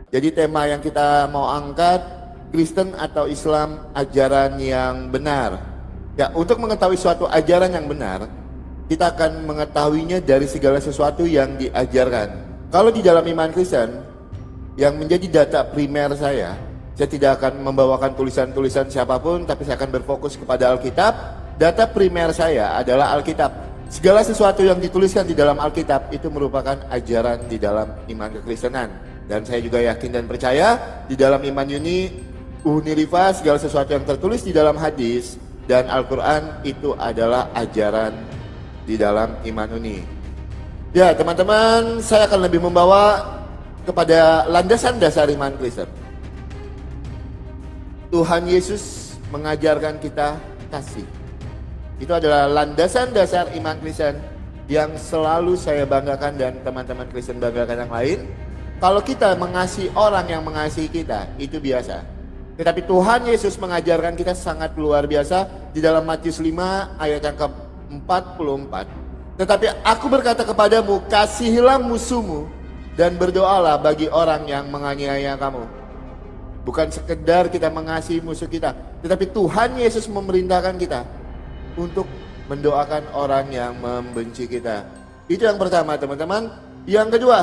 Jadi tema yang kita mau angkat, Kristen atau Islam ajaran yang benar. Ya, untuk mengetahui suatu ajaran yang benar, kita akan mengetahuinya dari segala sesuatu yang diajarkan. Kalau di dalam iman Kristen, yang menjadi data primer saya tidak akan membawakan tulisan-tulisan siapapun, tapi saya akan berfokus kepada Alkitab. Data primer saya adalah Alkitab. Segala sesuatu yang dituliskan di dalam Alkitab itu merupakan ajaran di dalam iman kekristenan. Dan saya juga yakin dan percaya di dalam iman Uniriva segala sesuatu yang tertulis di dalam hadis dan Al-Quran itu adalah ajaran di dalam iman uni. Ya teman-teman, saya akan lebih membawa kepada landasan dasar iman Kristen. Tuhan Yesus mengajarkan kita kasih. Itu adalah landasan dasar iman Kristen yang selalu saya banggakan dan teman-teman Kristen banggakan yang lain. Kalau kita mengasihi orang yang mengasihi kita, itu biasa. Tetapi Tuhan Yesus mengajarkan kita sangat luar biasa di dalam Matius 5 ayat yang ke-44. Tetapi aku berkata kepadamu, kasihilah musuhmu dan berdoalah bagi orang yang menganiaya kamu. Bukan sekedar kita mengasihi musuh kita, tetapi Tuhan Yesus memerintahkan kita untuk mendoakan orang yang membenci kita. Itu yang pertama teman-teman. Yang kedua,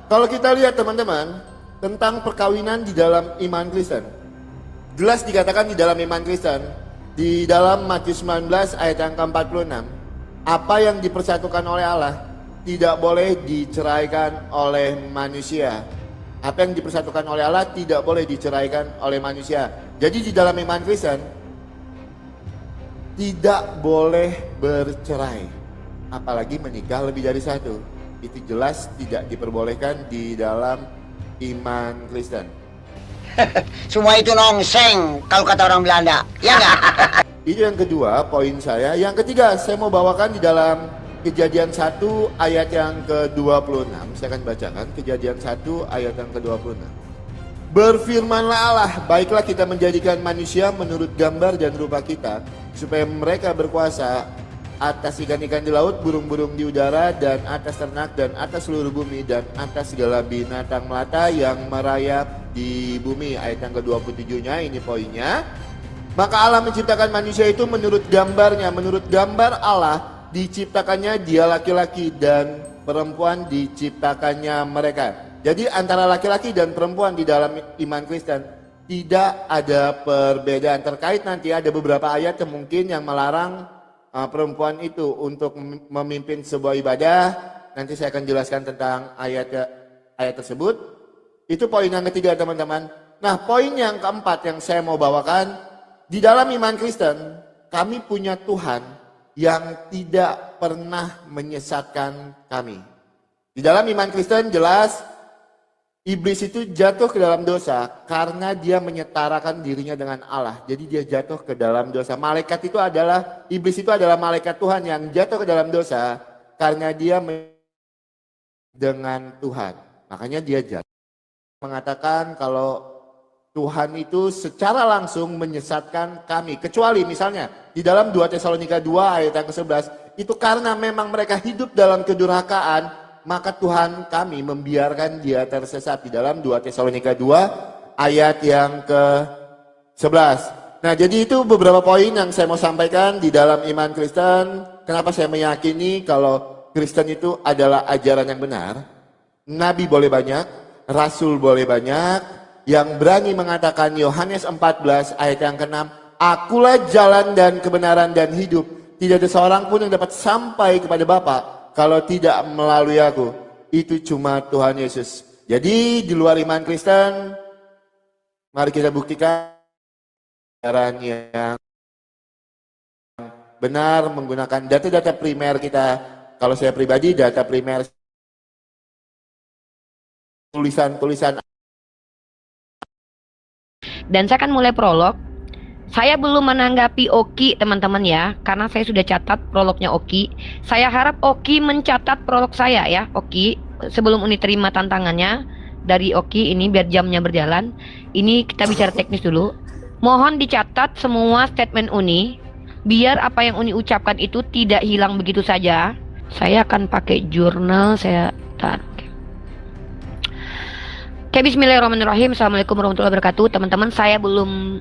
kalau kita lihat teman-teman tentang perkawinan di dalam iman Kristen, jelas dikatakan di dalam iman Kristen, di dalam Matius 19 ayat yang ke-46, apa yang dipersatukan oleh Allah tidak boleh diceraikan oleh manusia. Apa yang dipersatukan oleh Allah tidak boleh diceraikan oleh manusia. Jadi di dalam iman Kristen tidak boleh bercerai, apalagi menikah lebih dari satu. Itu jelas tidak diperbolehkan di dalam iman Kristen. Semua itu nongseng kalau kata orang Belanda, ya nggak? Itu yang kedua poin saya. Yang ketiga saya mau bawakan di dalam Kejadian 1 ayat yang ke-26. Saya akan bacakan Kejadian 1 ayat yang ke-26. Berfirmanlah Allah, baiklah kita menjadikan manusia menurut gambar dan rupa kita, supaya mereka berkuasa atas ikan-ikan di laut, burung-burung di udara, dan atas ternak, dan atas seluruh bumi, dan atas segala binatang melata yang merayap di bumi. Ayat yang ke-27-nya, ini poinnya. Maka Allah menciptakan manusia itu menurut gambarnya. Menurut gambar Allah diciptakannya dia laki-laki, dan perempuan diciptakannya mereka. Jadi antara laki-laki dan perempuan di dalam iman Kristen tidak ada perbedaan. Terkait nanti ada beberapa ayat yang mungkin yang melarang perempuan itu untuk memimpin sebuah ibadah. Nanti saya akan jelaskan tentang ayat tersebut. Itu poin yang ketiga teman-teman. Nah poin yang keempat yang saya mau bawakan, di dalam iman Kristen kami punya Tuhan yang tidak pernah menyesatkan kami. Di dalam iman Kristen jelas iblis itu jatuh ke dalam dosa karena dia menyetarakan dirinya dengan Allah. Jadi dia jatuh ke dalam dosa. Iblis itu adalah malaikat Tuhan yang jatuh ke dalam dosa karena dia dengan Tuhan. Makanya dia jatuh. Mengatakan kalau Tuhan itu secara langsung menyesatkan kami. Kecuali misalnya di dalam 2 Tesalonika 2 ayat yang ke-11. Itu karena memang mereka hidup dalam kedurhakaan, maka Tuhan kami membiarkan dia tersesat. Di dalam 2 Tesalonika 2 ayat yang ke-11. Nah jadi itu beberapa poin yang saya mau sampaikan di dalam iman Kristen. Kenapa saya meyakini kalau Kristen itu adalah ajaran yang benar. Nabi boleh banyak, Rasul boleh banyak. Yang berani mengatakan Yohanes 14 ayat yang ke-6, akulah jalan dan kebenaran dan hidup. Tidak ada seorang pun yang dapat sampai kepada Bapa kalau tidak melalui aku. Itu cuma Tuhan Yesus. Jadi di luar iman Kristen, mari kita buktikan ajaran yang benar menggunakan data-data primer kita. Kalau saya pribadi, data primer tulisan-tulisan. Dan saya akan mulai prolog. Saya belum menanggapi Oki teman-teman ya, karena saya sudah catat prolognya Oki. Saya harap Oki mencatat prolog saya ya, Oki. Sebelum Uni terima tantangannya dari Oki ini biar jamnya berjalan. Ini kita bicara teknis dulu. Mohon dicatat semua statement Uni, biar apa yang Uni ucapkan itu tidak hilang begitu saja. Saya akan pakai jurnal, saya taruh. Oke Oke, bismillahirrahmanirrahim. Assalamualaikum warahmatullahi wabarakatuh. Teman-teman, saya belum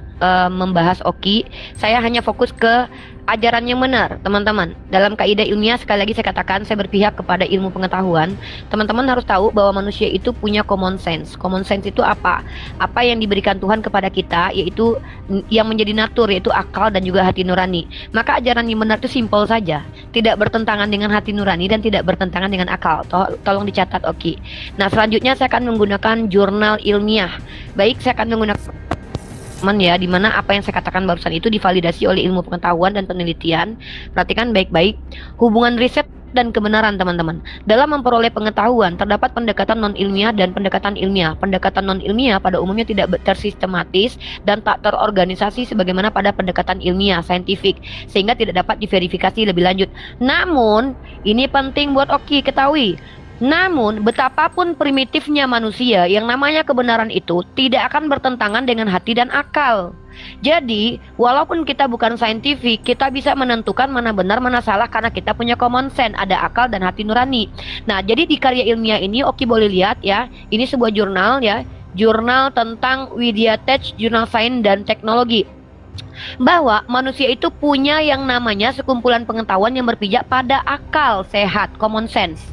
membahas Oki. Saya hanya fokus ke ajaran yang benar, teman-teman. Dalam kaidah ilmiah, sekali lagi saya katakan, saya berpihak kepada ilmu pengetahuan. Teman-teman harus tahu bahwa manusia itu punya common sense. Common sense itu apa? Apa yang diberikan Tuhan kepada kita, yaitu yang menjadi natur, yaitu akal dan juga hati nurani. Maka ajaran yang benar itu simpel saja, tidak bertentangan dengan hati nurani dan tidak bertentangan dengan akal. Tolong dicatat, Oki. Nah, selanjutnya saya akan menggunakan jurnal ilmiah. Baik, saya akan menggunakan ya, dimana apa yang saya katakan barusan itu divalidasi oleh ilmu pengetahuan dan penelitian. Perhatikan baik-baik hubungan riset dan kebenaran, teman-teman. Dalam memperoleh pengetahuan terdapat pendekatan non ilmiah dan pendekatan ilmiah. Pendekatan non ilmiah pada umumnya tidak tersistematis dan tak terorganisasi sebagaimana pada pendekatan ilmiah saintifik, sehingga tidak dapat diverifikasi lebih lanjut. Namun ini penting buat Oki ketahui. Namun, betapapun primitifnya manusia, yang namanya kebenaran itu tidak akan bertentangan dengan hati dan akal. Jadi, walaupun kita bukan saintifik, kita bisa menentukan mana benar, mana salah karena kita punya common sense, ada akal dan hati nurani. Nah, jadi di karya ilmiah ini, Oki boleh lihat ya, ini sebuah jurnal ya, jurnal tentang Widya Tech, jurnal sains dan teknologi. Bahwa manusia itu punya yang namanya sekumpulan pengetahuan yang berpijak pada akal sehat, common sense.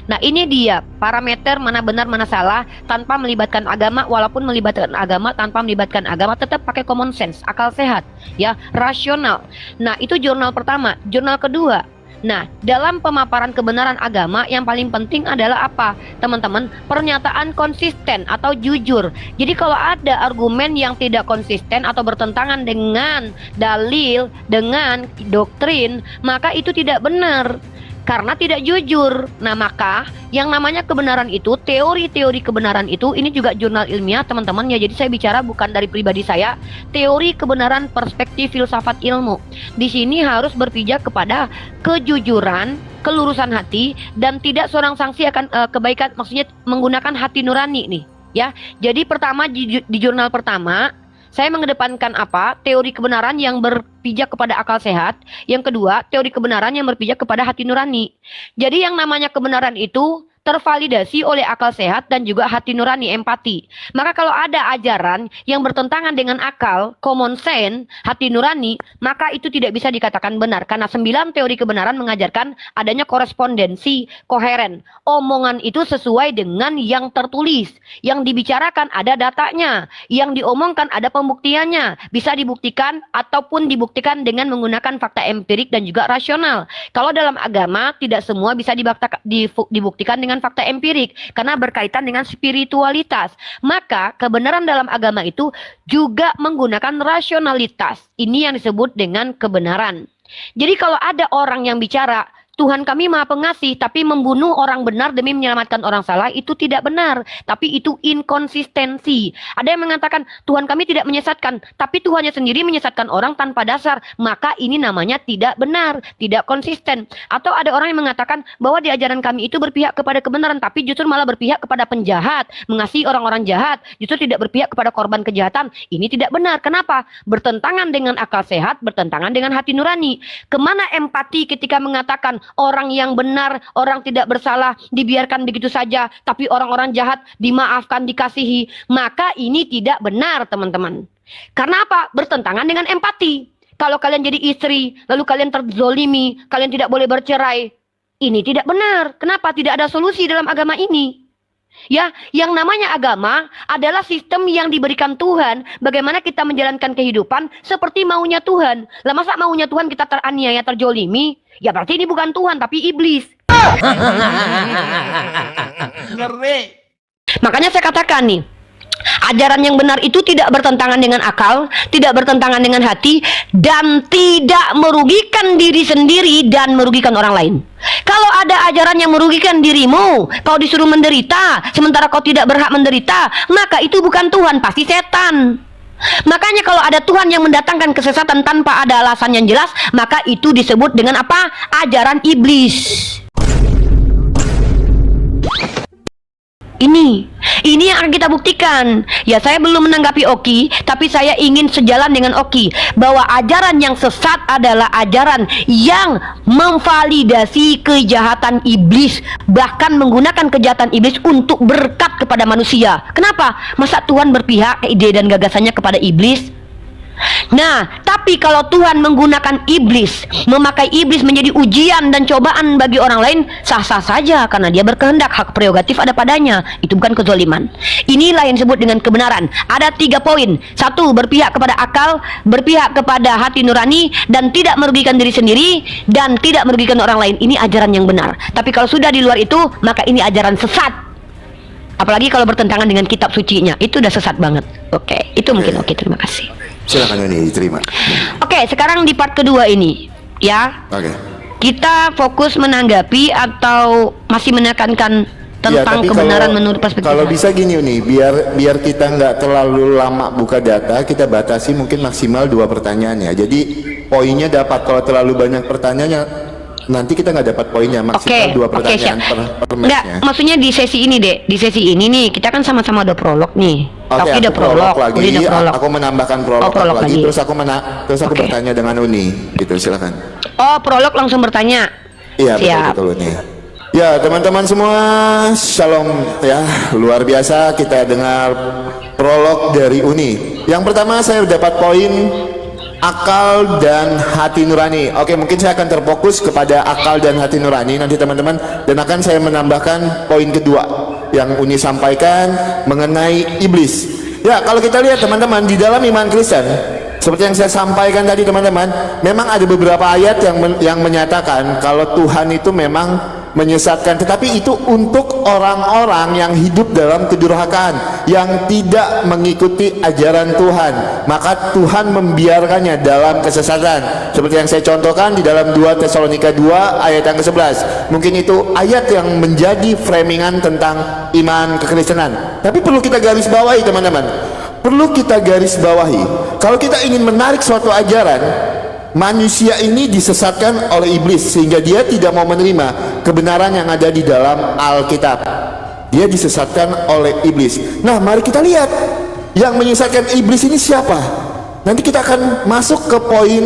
Nah, ini dia parameter mana benar mana salah tanpa melibatkan agama, walaupun melibatkan agama, tanpa melibatkan agama tetap pakai common sense, akal sehat ya, rasional. Nah, itu jurnal pertama. Jurnal kedua, nah, dalam pemaparan kebenaran agama yang paling penting adalah apa, teman-teman? Pernyataan konsisten atau jujur. Jadi kalau ada argumen yang tidak konsisten atau bertentangan dengan dalil, dengan doktrin, maka itu tidak benar karena tidak jujur. Nah, maka yang namanya kebenaran itu, teori-teori kebenaran itu, ini juga jurnal ilmiah, teman-teman ya. Jadi saya bicara bukan dari pribadi saya. Teori kebenaran perspektif filsafat ilmu. Di sini harus berpijak kepada kejujuran, kelurusan hati, dan tidak seorang sanksi akan kebaikan, maksudnya menggunakan hati nurani nih ya. Jadi pertama di jurnal pertama saya mengedepankan apa? Teori kebenaran yang berpijak kepada akal sehat. Yang kedua, teori kebenaran yang berpijak kepada hati nurani. Jadi yang namanya kebenaran itu tervalidasi oleh akal sehat dan juga hati nurani, empati. Maka kalau ada ajaran yang bertentangan dengan akal, common sense, hati nurani, maka itu tidak bisa dikatakan benar. Karena 9 teori kebenaran mengajarkan adanya korespondensi, koheren. Omongan itu sesuai dengan yang tertulis. Yang dibicarakan ada datanya. Yang diomongkan ada pembuktiannya. Bisa dibuktikan ataupun dibuktikan dengan menggunakan fakta empirik dan juga rasional. Kalau dalam agama, tidak semua bisa dibuktikan dengan fakta empirik karena berkaitan dengan spiritualitas. Maka kebenaran dalam agama itu juga menggunakan rasionalitas. Ini yang disebut dengan kebenaran. Jadi kalau ada orang yang bicara Tuhan kami maha pengasih tapi membunuh orang benar demi menyelamatkan orang salah, itu tidak benar, tapi itu inkonsistensi. Ada yang mengatakan Tuhan kami tidak menyesatkan tapi Tuhannya sendiri menyesatkan orang tanpa dasar, maka ini namanya tidak benar, tidak konsisten. Atau ada orang yang mengatakan bahwa di ajaran kami itu berpihak kepada kebenaran tapi justru malah berpihak kepada penjahat, mengasihi orang-orang jahat, justru tidak berpihak kepada korban kejahatan. Ini tidak benar. Kenapa? Bertentangan dengan akal sehat, bertentangan dengan hati nurani. Kemana empati ketika mengatakan orang yang benar, orang tidak bersalah dibiarkan begitu saja, tapi orang-orang jahat dimaafkan, dikasihi? Maka ini tidak benar, teman-teman. Karena apa? Bertentangan dengan empati. Kalau kalian jadi istri, lalu kalian terzolimi, kalian tidak boleh bercerai, ini tidak benar. Kenapa? Tidak ada solusi dalam agama ini. Ya, yang namanya agama adalah sistem yang diberikan Tuhan, bagaimana kita menjalankan kehidupan seperti maunya Tuhan. Lah masa maunya Tuhan kita teraniaya, terjolimi? Ya berarti ini bukan Tuhan tapi iblis. Ngeri. Makanya saya katakan nih, ajaran yang benar itu tidak bertentangan dengan akal, tidak bertentangan dengan hati, dan tidak merugikan diri sendiri dan merugikan orang lain. Kalau ada ajaran yang merugikan dirimu, kau disuruh menderita, sementara kau tidak berhak menderita, maka itu bukan Tuhan, pasti setan. Makanya kalau ada Tuhan yang mendatangkan kesesatan tanpa ada alasan yang jelas, maka itu disebut dengan apa? Ajaran iblis. Ini yang akan kita buktikan. Ya, saya belum menanggapi Oki, tapi saya ingin sejalan dengan Oki bahwa ajaran yang sesat adalah ajaran yang memvalidasi kejahatan iblis, bahkan menggunakan kejahatan iblis untuk berkat kepada manusia. Kenapa? Masa Tuhan berpihak ke ide dan gagasannya kepada iblis? Nah, tapi kalau Tuhan menggunakan iblis, memakai iblis menjadi ujian dan cobaan bagi orang lain, sah-sah saja karena dia berkehendak, hak prerogatif ada padanya. Itu bukan kezaliman. Inilah yang disebut dengan kebenaran. Ada 3 poin. 1, berpihak kepada akal, berpihak kepada hati nurani, dan tidak merugikan diri sendiri, dan tidak merugikan orang lain. Ini ajaran yang benar. Tapi kalau sudah di luar itu, maka ini ajaran sesat. Apalagi kalau bertentangan dengan kitab sucinya, itu udah sesat banget. Oke, itu mungkin oke. Terima kasih. Silakan ini diterima. Oke, sekarang di part kedua ini, ya. Oke. Kita fokus menanggapi atau masih menekankan tentang kebenaran menurut perspektif. Kalau bisa gini nih, biar kita nggak terlalu lama buka data, kita batasi mungkin maksimal 2 pertanyaan ya. Jadi poinnya dapat. Kalau terlalu banyak pertanyaannya, nanti kita nggak dapat poinnya. Maksimal 2 pertanyaan per Enggak, matchnya. maksudnya di sesi ini deh. Di sesi ini nih, kita kan sama-sama udah prolog nih. Oke, udah prolog lagi. udah prolog. Aku menambahkan prolog, prolog lagi. lagi. Terus aku bertanya dengan Uni. Gitu, silakan. Oh, prolog langsung bertanya. Iya, Siap. betul nih. Ya, teman-teman semua, shalom ya. Luar biasa kita dengar prolog dari Uni. Yang pertama saya dapat poin akal dan hati nurani. Oke, mungkin saya akan terfokus kepada akal dan hati nurani nanti teman-teman, dan akan saya menambahkan poin kedua yang Uni sampaikan mengenai iblis. Ya, kalau kita lihat teman-teman di dalam iman Kristen, seperti yang saya sampaikan tadi teman-teman, memang ada beberapa ayat yang menyatakan kalau Tuhan itu memang menyesatkan, tetapi itu untuk orang-orang yang hidup dalam kedurhakaan, yang tidak mengikuti ajaran Tuhan, maka Tuhan membiarkannya dalam kesesatan. Seperti yang saya contohkan di dalam 2 Tesalonika 2 ayat yang ke-11. Mungkin itu ayat yang menjadi framingan tentang iman kekristenan. Tapi perlu kita garis bawahi teman-teman, perlu kita garis bawahi, kalau kita ingin menarik suatu ajaran, manusia ini disesatkan oleh iblis sehingga dia tidak mau menerima kebenaran yang ada di dalam Alkitab. Dia disesatkan oleh iblis. Nah, mari kita lihat yang menyesatkan iblis ini siapa. Nanti kita akan masuk ke poin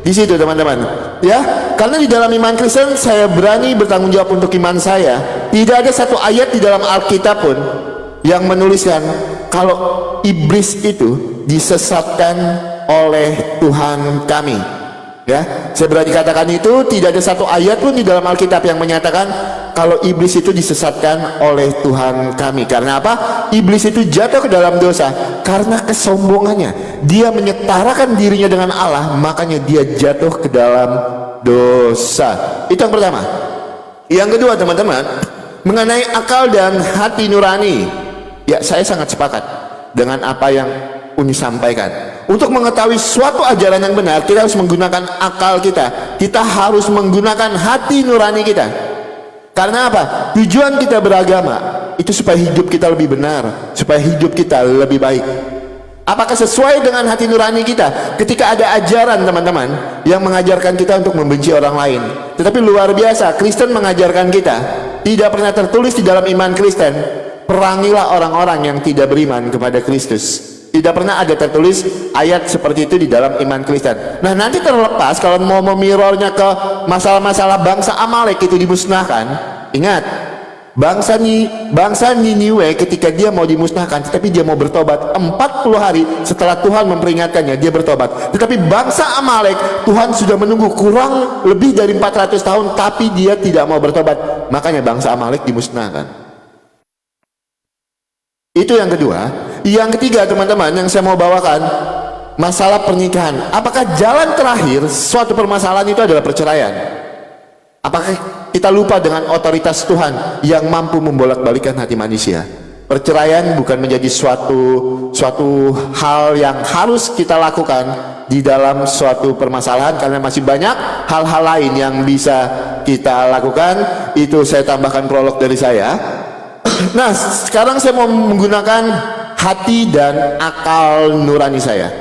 di situ teman-teman. Ya, karena di dalam iman Kristen saya berani bertanggung jawab untuk iman saya. Tidak ada satu ayat di dalam Alkitab pun yang menuliskan kalau iblis itu disesatkan oleh Tuhan kami. Ya, saya berani katakan itu tidak ada satu ayat pun di dalam Alkitab yang menyatakan kalau iblis itu disesatkan oleh Tuhan kami. Karena apa? Iblis itu jatuh ke dalam dosa karena kesombongannya. Dia menyetarakan dirinya dengan Allah, makanya dia jatuh ke dalam dosa. Itu yang pertama. Yang kedua teman-teman, mengenai akal dan hati nurani. Ya, saya sangat sepakat dengan apa yang Uni sampaikan. Untuk mengetahui suatu ajaran yang benar, kita harus menggunakan akal kita. Kita harus menggunakan hati nurani kita. Karena apa? Tujuan kita beragama itu supaya hidup kita lebih benar, supaya hidup kita lebih baik. Apakah sesuai dengan hati nurani kita? Ketika ada ajaran teman-teman yang mengajarkan kita untuk membenci orang lain, tetapi luar biasa Kristen mengajarkan kita, tidak pernah tertulis di dalam iman Kristen, perangilah orang-orang yang tidak beriman kepada Kristus. Tidak pernah ada tertulis ayat seperti itu di dalam iman Kristen. Nah, nanti terlepas kalau mau memirornya ke masalah-masalah bangsa Amalek itu dimusnahkan, ingat, bangsa Niniwe ketika dia mau dimusnahkan, tetapi dia mau bertobat 40 hari setelah Tuhan memperingatkannya, dia bertobat. Tetapi bangsa Amalek, Tuhan sudah menunggu kurang lebih dari 400 tahun, tapi dia tidak mau bertobat. Makanya bangsa Amalek dimusnahkan. Itu yang kedua. Yang ketiga teman-teman yang saya mau bawakan, masalah pernikahan. Apakah jalan terakhir suatu permasalahan itu adalah perceraian? Apakah kita lupa dengan otoritas Tuhan yang mampu membolak-balikan hati manusia? Perceraian bukan menjadi suatu hal yang harus kita lakukan di dalam suatu permasalahan, karena masih banyak hal-hal lain yang bisa kita lakukan. Itu saya tambahkan prolog dari saya. Nah, sekarang saya mau menggunakan hati dan akal nurani saya.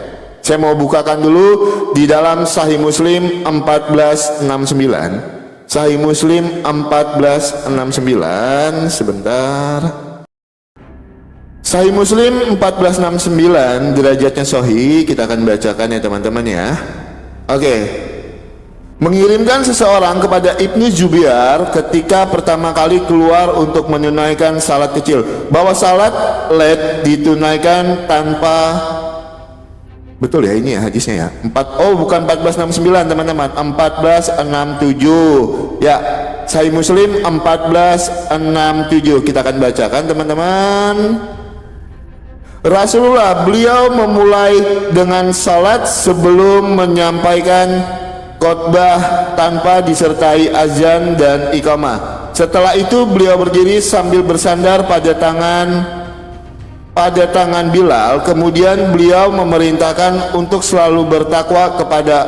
Saya mau bukakan dulu di dalam Sahih Muslim 1469. Sahih Muslim 1469, sebentar. Sahih Muslim 1469, derajatnya sahih, kita akan bacakan ya teman-teman ya. Oke. Mengirimkan seseorang kepada Ibnu Zubair ketika pertama kali keluar untuk menunaikan salat kecil, bahwa salat led ditunaikan tanpa, betul ya ini ya hadisnya ya. Bukan 1469 teman-teman, 1467. Ya, Sahih Muslim 1467. Kita akan bacakan teman-teman. Rasulullah beliau memulai dengan salat sebelum menyampaikan khotbah tanpa disertai azan dan iqamah. Setelah itu beliau berdiri sambil bersandar pada tangan Bilal. Kemudian beliau memerintahkan untuk selalu bertakwa kepada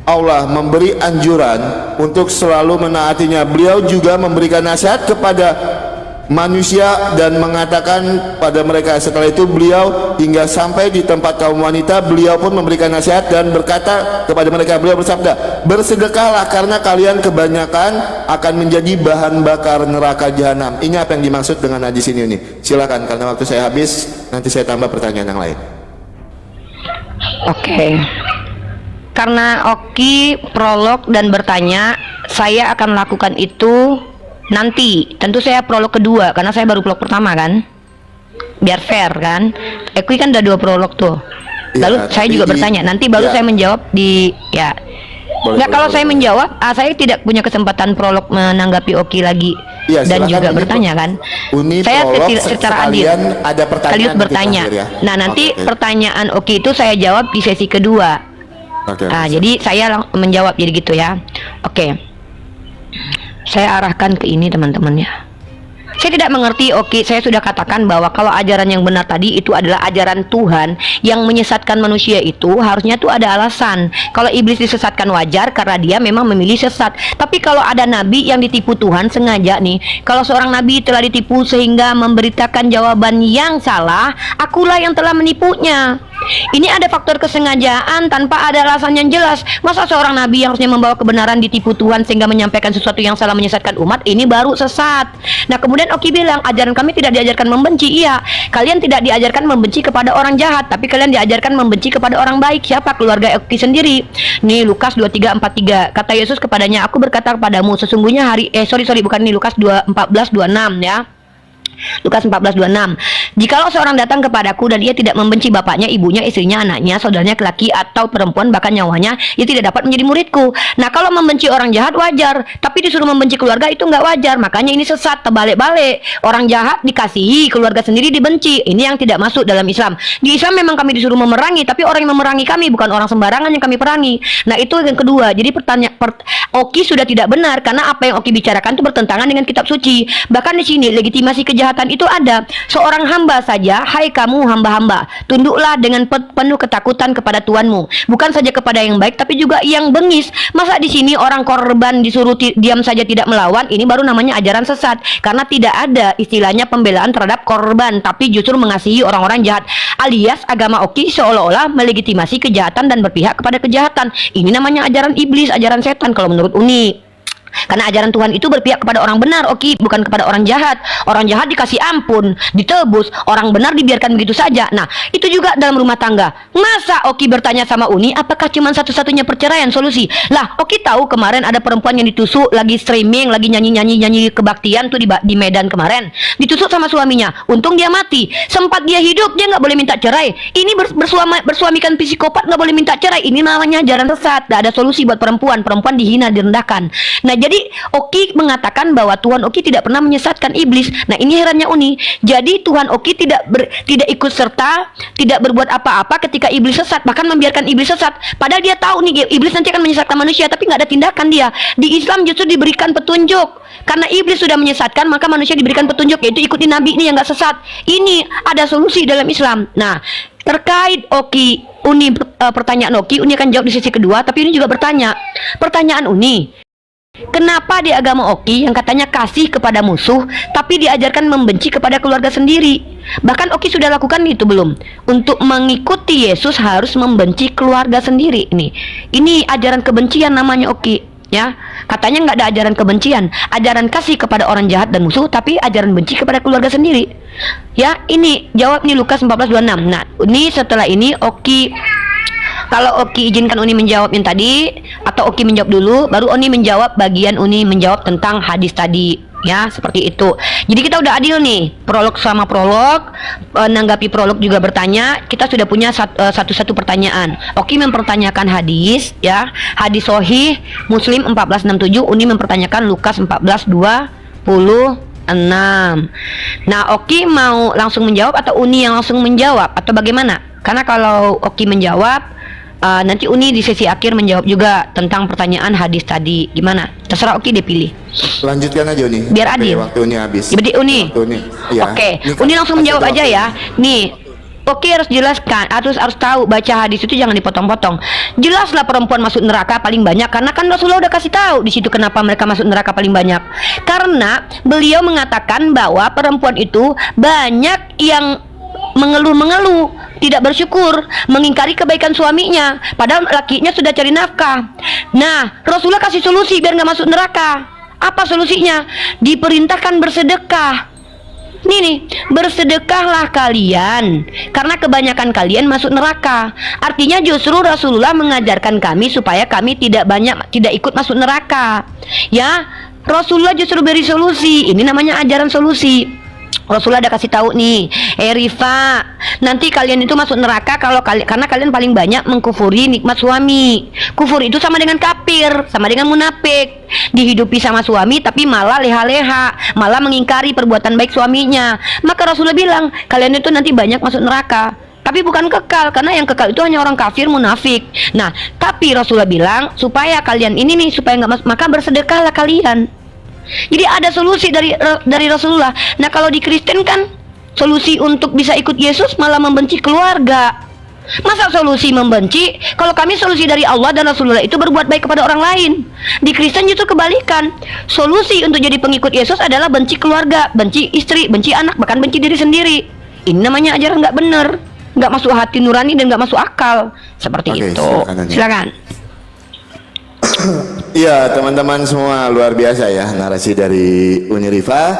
Allah, memberi anjuran untuk selalu menaatinya. Beliau juga memberikan nasihat kepada manusia dan mengatakan pada mereka. Setelah itu beliau hingga sampai di tempat kaum wanita, beliau pun memberikan nasihat dan berkata kepada mereka, beliau bersabda, bersedekahlah karena kalian kebanyakan akan menjadi bahan bakar neraka jahanam. Ini apa yang dimaksud dengan hadis ini nih? Silakan, karena waktu saya habis, nanti saya tambah pertanyaan yang lain. Oke. Karena Oki prolog dan bertanya, saya akan lakukan itu nanti. Tentu saya prolog kedua karena saya baru prolog pertama kan, biar fair kan. Oki kan udah 2 prolog tuh. Lalu saya juga bertanya, nanti baru saya menjawab di ya. Nggak, kalau saya menjawab, saya tidak punya kesempatan prolog menanggapi Oki lagi dan juga bertanya kan. Saya secara adil ada pertanyaan bertanya. Ya. Nah nanti pertanyaan Oki itu saya jawab di sesi kedua. Jadi saya menjawab jadi gitu ya. Oke. Saya arahkan ke ini teman-teman ya. Saya tidak mengerti, oke, saya sudah katakan bahwa kalau ajaran yang benar tadi itu adalah ajaran Tuhan yang menyesatkan manusia, itu harusnya tuh ada alasan. Kalau iblis disesatkan wajar karena dia memang memilih sesat. Tapi kalau ada nabi yang ditipu Tuhan sengaja nih, kalau seorang nabi telah ditipu sehingga memberitakan jawaban yang salah, akulah yang telah menipunya. Ini ada faktor kesengajaan tanpa ada alasan yang jelas. Masa seorang nabi yang harusnya membawa kebenaran ditipu Tuhan sehingga menyampaikan sesuatu yang salah menyesatkan umat, ini baru sesat. Nah kemudian Oki bilang, ajaran kami tidak diajarkan membenci. Iya, kalian tidak diajarkan membenci kepada orang jahat, tapi kalian diajarkan membenci kepada orang baik. Siapa? Keluarga Oki sendiri. Nih Lukas 23:43. Kata Yesus kepadanya, aku berkata kepadamu, sesungguhnya bukan nih, Lukas 2:14-26 ya. Lukas 14:26. Jikalau seorang datang kepadaku dan ia tidak membenci bapaknya, ibunya, istrinya, anaknya, saudaranya laki atau perempuan, bahkan nyawanya, ia tidak dapat menjadi muridku. Nah kalau membenci orang jahat wajar, tapi disuruh membenci keluarga itu nggak wajar. Makanya ini sesat, terbalik-balik. Orang jahat dikasihi, keluarga sendiri dibenci. Ini yang tidak masuk dalam Islam. Di Islam memang kami disuruh memerangi, tapi orang yang memerangi kami bukan orang sembarangan yang kami perangi. Nah itu yang kedua. Jadi Oki sudah tidak benar karena apa yang Oki bicarakan itu bertentangan dengan kitab suci. Bahkan di sini legitimasi kejahatan itu ada. Seorang hamba saja, hai kamu hamba-hamba, tunduklah dengan penuh ketakutan kepada Tuanmu, bukan saja kepada yang baik tapi juga yang bengis. Masa di sini orang korban disuruh diam saja tidak melawan? Ini baru namanya ajaran sesat, karena tidak ada istilahnya pembelaan terhadap korban, tapi justru mengasihi orang-orang jahat. Alias agama Oki seolah-olah melegitimasi kejahatan dan berpihak kepada kejahatan. Ini namanya ajaran iblis, ajaran setan kalau menurut Uni. Karena ajaran Tuhan itu berpihak kepada orang benar, oke, bukan kepada orang jahat. Orang jahat dikasih ampun, ditebus, orang benar dibiarkan begitu saja. Nah, itu juga dalam rumah tangga. Masa Oki bertanya sama Uni, apakah cuma satu-satunya perceraian solusi? Lah, Oki tahu kemarin ada perempuan yang ditusuk, lagi streaming, lagi nyanyi kebaktian tuh di Medan kemarin. Ditusuk sama suaminya, untung dia mati. Sempat dia hidup, dia nggak boleh minta cerai. Ini bersuamikan psikopat nggak boleh minta cerai. Ini namanya ajaran sesat. Nggak ada solusi buat perempuan. Perempuan dihina, direndahkan. Nah, jadi Oki mengatakan bahwa Tuhan Oki tidak pernah menyesatkan iblis. Nah ini herannya Uni. Jadi Tuhan Oki tidak ikut serta, tidak berbuat apa-apa ketika iblis sesat, bahkan membiarkan iblis sesat. Padahal dia tahu nih iblis nanti akan menyesatkan manusia, tapi nggak ada tindakan dia. Di Islam justru diberikan petunjuk. Karena iblis sudah menyesatkan, maka manusia diberikan petunjuk, yaitu ikuti nabi ini yang nggak sesat. Ini ada solusi dalam Islam. Nah terkait Oki, Uni pertanyaan Oki, Uni akan jawab di sesi kedua. Tapi Uni juga bertanya, pertanyaan Uni, kenapa di agama Oki yang katanya kasih kepada musuh, tapi diajarkan membenci kepada keluarga sendiri? Bahkan Oki sudah lakukan itu belum? Untuk mengikuti Yesus harus membenci keluarga sendiri. Ini ajaran kebencian namanya Oki. ya. Katanya nggak ada ajaran kebencian, ajaran kasih kepada orang jahat dan musuh, tapi ajaran benci kepada keluarga sendiri. Ya, ini jawab nih Lukas 14:26. Nah, ini setelah ini Oki, kalau Oki izinkan Uni menjawab yang tadi, atau Oki menjawab dulu, baru Uni menjawab bagian Uni menjawab tentang hadis tadi. Ya, seperti itu. Jadi kita udah adil nih, prolog sama prolog, menanggapi prolog juga bertanya. Kita sudah punya satu-satu pertanyaan. Oki mempertanyakan hadis, ya, hadis Sahih Muslim 1467. Uni mempertanyakan Lukas 14:26. Nah, Oki mau langsung menjawab atau Uni yang langsung menjawab atau bagaimana? Karena kalau Oki menjawab, nanti Uni di sesi akhir menjawab juga tentang pertanyaan hadis tadi. Gimana? Terserah Oki dia pilih. Lanjutkan aja Uni. Biar adil. Waktu Uni habis. Berarti Uni. Ya. Oke. Ini kan Uni langsung menjawab kasih aja tahu. ya. Nih. Oki harus jelaskan, harus tahu baca hadis itu jangan dipotong-potong. Jelaslah perempuan masuk neraka paling banyak karena kan Rasulullah udah kasih tahu di situ kenapa mereka masuk neraka paling banyak. Karena beliau mengatakan bahwa perempuan itu banyak yang mengeluh-mengeluh, tidak bersyukur, mengingkari kebaikan suaminya, padahal lakinya sudah cari nafkah. Nah, Rasulullah kasih solusi biar nggak masuk neraka. Apa solusinya? Diperintahkan bersedekah. Nih, bersedekahlah kalian, karena kebanyakan kalian masuk neraka. Artinya justru Rasulullah mengajarkan kami supaya kami tidak ikut masuk neraka. Ya, Rasulullah justru beri solusi. Ini namanya ajaran solusi. Rasulullah ada kasih tahu nih, Rifa, nanti kalian itu masuk neraka karena kalian paling banyak mengkufuri nikmat suami. Kufur itu sama dengan kafir, sama dengan munafik. Dihidupi sama suami tapi malah leha-leha, malah mengingkari perbuatan baik suaminya. Maka Rasulullah bilang, kalian itu nanti banyak masuk neraka. Tapi bukan kekal, karena yang kekal itu hanya orang kafir, munafik. Nah, tapi Rasulullah bilang supaya kalian ini nih supaya nggak masuk, maka bersedekahlah kalian. Jadi ada solusi dari Rasulullah. Nah, kalau di Kristen kan solusi untuk bisa ikut Yesus malah membenci keluarga. Masa solusi membenci? Kalau kami solusi dari Allah dan Rasulullah itu berbuat baik kepada orang lain. Di Kristen justru kebalikan. Solusi untuk jadi pengikut Yesus adalah benci keluarga, benci istri, benci anak, bahkan benci diri sendiri. Ini namanya ajaran nggak benar, nggak masuk hati nurani dan nggak masuk akal. Seperti itu. Silakan. Ya, teman-teman semua, luar biasa ya narasi dari Uni Rifa.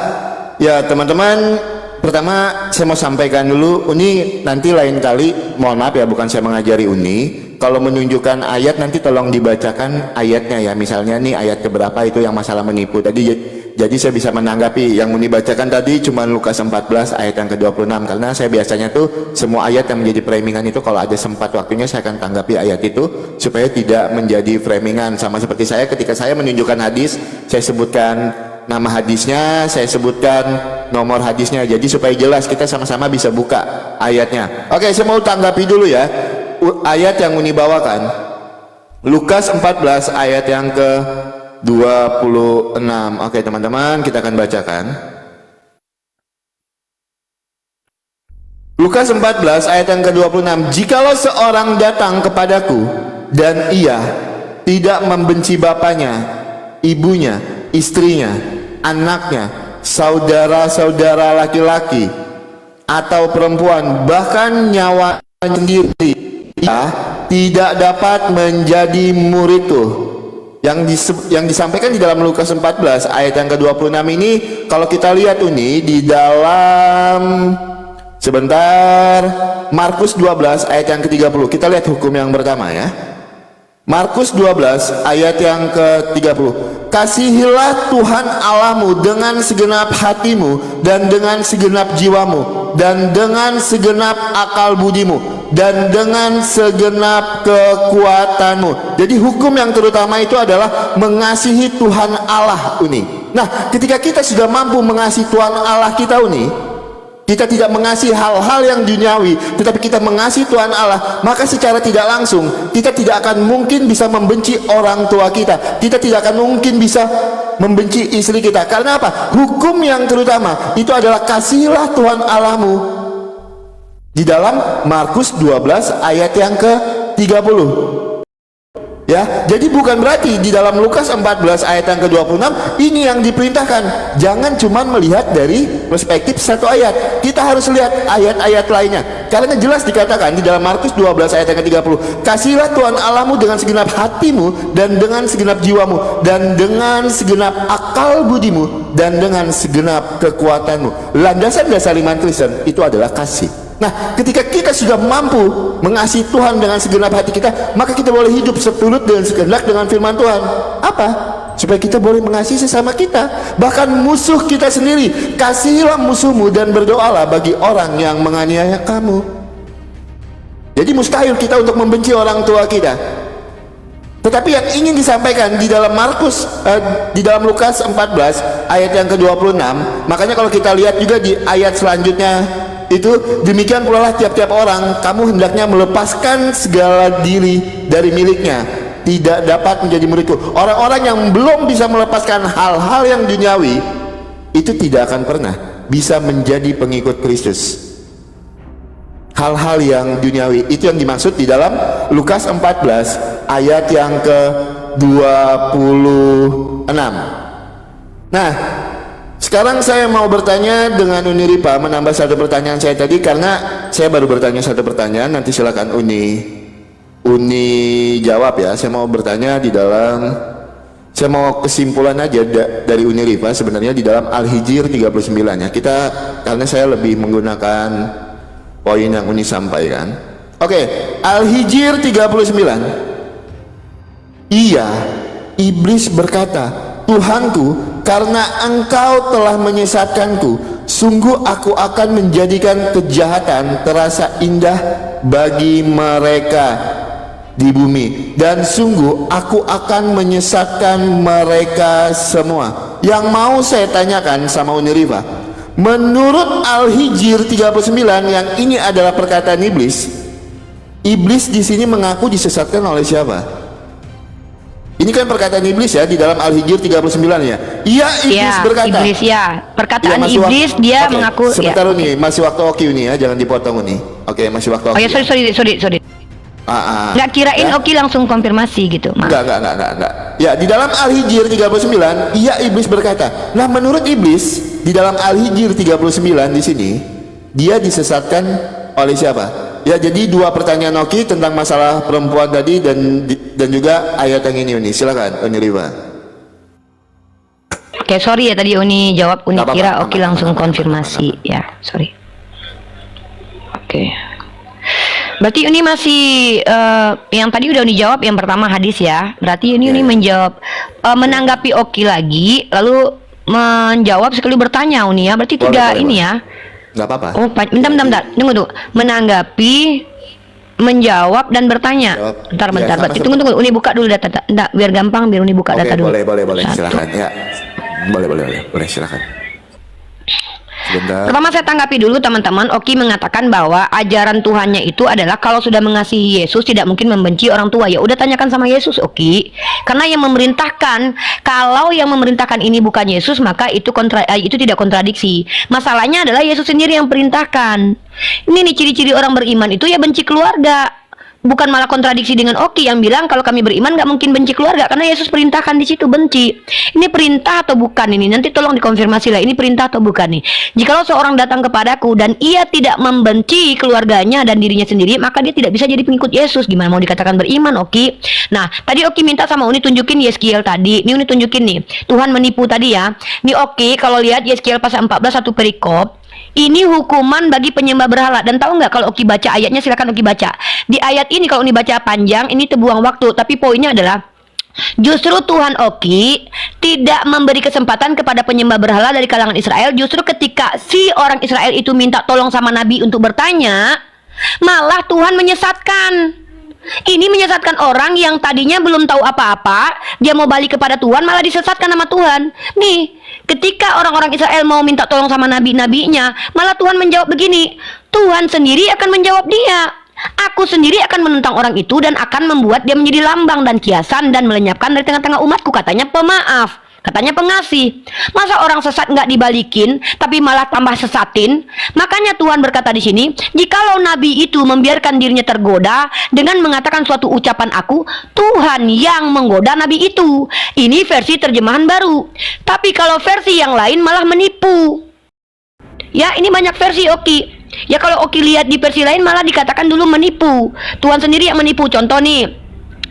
Ya, teman-teman, pertama saya mau sampaikan dulu, Uni nanti lain kali, mohon maaf ya, bukan saya mengajari Uni, kalau menunjukkan ayat nanti tolong dibacakan ayatnya ya. Misalnya nih ayat keberapa itu yang masalah menipu tadi. Jadi saya bisa menanggapi yang Uni bacakan tadi cuma Lukas 14 ayat yang ke-26, karena saya biasanya tuh semua ayat yang menjadi framingan itu kalau ada sempat waktunya saya akan tanggapi ayat itu supaya tidak menjadi framingan. Sama seperti saya ketika saya menunjukkan hadis, saya sebutkan nama hadisnya, saya sebutkan nomor hadisnya, jadi supaya jelas kita sama-sama bisa buka ayatnya. Oke, saya mau tanggapi dulu ya ayat yang Uni bawakan, Lukas 14 ayat yang ke 26. Oke teman-teman, kita akan bacakan Lukas 14 ayat yang ke-26. Jikalau seorang datang kepadaku dan ia tidak membenci bapaknya, ibunya, istrinya, anaknya, saudara-saudara laki-laki atau perempuan, bahkan nyawa sendiri, ia tidak dapat menjadi muridku. Yang disampaikan di dalam Lukas 14 ayat yang ke-26 ini, kalau kita lihat Uni di dalam sebentar Markus 12 ayat yang ke-30, kita lihat hukum yang pertama ya. Markus 12 ayat yang ke-30. Kasihilah Tuhan Allahmu dengan segenap hatimu dan dengan segenap jiwamu dan dengan segenap akal budimu dan dengan segenap kekuatanmu. Jadi hukum yang terutama itu adalah mengasihi Tuhan Allah Uni. Nah, ketika kita sudah mampu mengasihi Tuhan Allah kita Uni, kita tidak mengasihi hal-hal yang duniawi, tetapi kita mengasihi Tuhan Allah, maka secara tidak langsung kita tidak akan mungkin bisa membenci orang tua kita. Kita tidak akan mungkin bisa membenci istri kita. Karena apa? Hukum yang terutama itu adalah kasihilah Tuhan Allahmu. Di dalam Markus 12 ayat yang ke-30. Ya, jadi bukan berarti di dalam Lukas 14 ayat yang ke-26 ini yang diperintahkan. Jangan cuma melihat dari perspektif satu ayat. Kita harus lihat ayat-ayat lainnya. Karena jelas dikatakan di dalam Markus 12 ayat yang ke-30, "Kasihilah Tuhan Allahmu dengan segenap hatimu dan dengan segenap jiwamu dan dengan segenap akal budimu dan dengan segenap kekuatanmu." Landasan dasar iman Kristen itu adalah kasih. Nah, ketika kita sudah mampu mengasihi Tuhan dengan segenap hati kita, maka kita boleh hidup seturut dengan segenap dengan firman Tuhan. Apa? Supaya kita boleh mengasihi sesama kita, bahkan musuh kita sendiri. Kasihilah musuhmu dan berdoalah bagi orang yang menganiaya kamu. Jadi mustahil kita untuk membenci orang tua kita. Tetapi yang ingin disampaikan di dalam di dalam Lukas 14 ayat yang ke-26, makanya kalau kita lihat juga di ayat selanjutnya itu, demikian pula lah tiap-tiap orang, kamu hendaknya melepaskan segala diri dari miliknya, tidak dapat menjadi muridku. Orang-orang yang belum bisa melepaskan hal-hal yang duniawi itu tidak akan pernah bisa menjadi pengikut Kristus. Hal-hal yang duniawi itu yang dimaksud di dalam Lukas 14 ayat yang ke-26. Nah, sekarang saya mau bertanya dengan Uni Ripa, menambah satu pertanyaan saya tadi, karena saya baru bertanya satu pertanyaan. Nanti silakan Uni jawab ya. Saya mau bertanya di dalam, saya mau kesimpulan aja dari Uni Ripa sebenarnya di dalam Al-Hijr 39 ya. Karena saya lebih menggunakan poin yang Uni sampaikan. Oke, Al-Hijr 39. Iya, iblis berkata, "Tuhanku, karena engkau telah menyesatkanku, sungguh aku akan menjadikan kejahatan terasa indah bagi mereka di bumi, dan sungguh aku akan menyesatkan mereka semua." Yang mau saya tanyakan sama Uni Rifa, menurut Al-Hijr 39 yang ini adalah perkataan iblis. Iblis di sini mengaku disesatkan oleh siapa? Ini kan perkataan iblis ya di dalam Al-Hijr 39 ya. Iya, iblis berkata. Iblis ya. Perkataan Ya, iblis dia Oke, mengaku sebentar ya. Uni, masih waktu Oki Uni ya, jangan dipotong Uni. Oke, masih waktu Oki. Oh ya, sorry. Nggak kirain Ya. Oki langsung konfirmasi gitu. Maaf. Enggak. Ya, di dalam Al-Hijr 39, iya iblis berkata. Nah, menurut iblis di dalam Al-Hijr 39 di sini, dia disesatkan oleh siapa? Ya, jadi dua pertanyaan Oki tentang masalah perempuan tadi dan juga ayat yang ini Uni. Silakan Uni Riva. Oke, sorry ya tadi Uni jawab, Uni Nggak apa-apa, kira Oki aman, langsung aman, konfirmasi. Ya, sorry. Oke. Berarti Uni masih yang tadi udah Uni jawab, yang pertama hadis ya. Berarti Uni menjawab menanggapi Oki lagi, lalu menjawab sekali bertanya Uni ya. Berarti Boleh, tidak boleh, ini boleh. ya. Enggak apa-apa. Oh, bentar. Tunggu. Menanggapi, menjawab dan bertanya. Jawab. Bentar. Ya, Berarti sama-sama. tunggu. Uni buka dulu data. Enggak, biar gampang, biar Uni buka Oke, data dulu. boleh. Satu. Silakan ya. Boleh, silakan. Sebentar. Pertama saya tanggapi dulu teman-teman. Oki mengatakan bahwa ajaran Tuhannya itu adalah kalau sudah mengasihi Yesus tidak mungkin membenci orang tua. Ya udah tanyakan sama Yesus, Oki. Karena yang memerintahkan, kalau yang memerintahkan ini bukan Yesus, maka itu tidak kontradiksi. Masalahnya adalah Yesus sendiri yang perintahkan. Ini nih ciri-ciri orang beriman itu ya benci keluarga. Bukan malah kontradiksi dengan Oki yang bilang kalau kami beriman nggak mungkin benci keluarga karena Yesus perintahkan di situ benci. Ini perintah atau bukan ini? Nanti tolong dikonfirmasi lah ini perintah atau bukan nih. Jikalau seorang datang kepadaku dan ia tidak membenci keluarganya dan dirinya sendiri, maka dia tidak bisa jadi pengikut Yesus. Gimana mau dikatakan beriman, Oki? Nah, tadi Oki minta sama Uni tunjukin Yeskiel tadi. Ini Uni tunjukin nih. Tuhan menipu tadi ya. Nih Oki, kalau lihat Yeskiel pasal 14 satu perikop. Ini hukuman bagi penyembah berhala. Dan tahu nggak kalau Oki baca ayatnya, silakan Oki baca. Di ayat ini kalau Oki baca panjang, ini terbuang waktu. Tapi poinnya adalah justru Tuhan Oki tidak memberi kesempatan kepada penyembah berhala dari kalangan Israel. Justru ketika si orang Israel itu minta tolong sama Nabi untuk bertanya, malah Tuhan menyesatkan. Ini menyesatkan orang yang tadinya belum tahu apa-apa, dia mau balik kepada Tuhan, malah disesatkan sama Tuhan. Nih, ketika orang-orang Israel mau minta tolong sama nabi-nabinya, malah Tuhan menjawab begini, Tuhan sendiri akan menjawab dia. Aku sendiri akan menentang orang itu dan akan membuat dia menjadi lambang dan kiasan dan melenyapkan dari tengah-tengah umatku, katanya pemaaf. Katanya pengasih. Masa orang sesat nggak dibalikin, tapi malah tambah sesatin? Makanya Tuhan berkata di sini, jikalau Nabi itu membiarkan dirinya tergoda dengan mengatakan suatu ucapan aku, Tuhan yang menggoda Nabi itu. Ini versi terjemahan baru. Tapi kalau versi yang lain malah menipu. Ya, ini banyak versi Oki. Ya, kalau Oki lihat di versi lain malah dikatakan dulu menipu. Tuhan sendiri yang menipu. Contoh nih.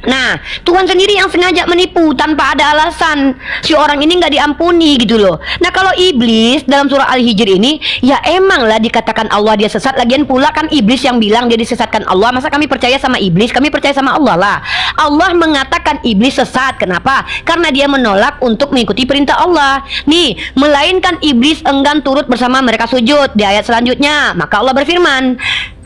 Nah, Tuhan sendiri yang sengaja menipu tanpa ada alasan. Si orang ini nggak diampuni gitu loh. Nah, kalau iblis dalam surah Al-Hijr ini, ya emang lah dikatakan Allah dia sesat. Lagian pula kan iblis yang bilang dia disesatkan Allah. Masa kami percaya sama iblis? Kami percaya sama Allah lah. Allah mengatakan iblis sesat. Kenapa? Karena dia menolak untuk mengikuti perintah Allah. Nih, melainkan iblis enggan turut bersama mereka sujud. Di ayat selanjutnya, maka Allah berfirman,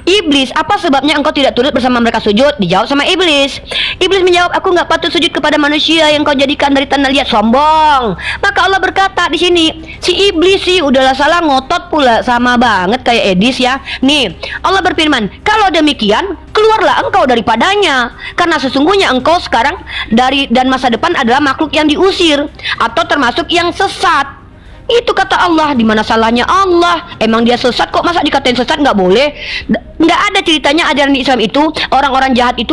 Iblis, apa sebabnya engkau tidak turut bersama mereka sujud? Dijawab sama iblis. Iblis menjawab, aku nggak patut sujud kepada manusia yang kau jadikan dari tanah liat. Sombong. Maka Allah berkata di sini, si iblis sih udahlah salah ngotot pula, sama banget kayak Edis ya. Nih, Allah berfirman, kalau demikian keluarlah engkau daripadanya, karena sesungguhnya engkau sekarang dari dan masa depan adalah makhluk yang diusir atau termasuk yang sesat. Itu kata Allah. Di mana salahnya Allah? Emang dia sesat kok, masa dikatain sesat nggak boleh? Nggak ada ceritanya ajaran Islam itu orang-orang jahat itu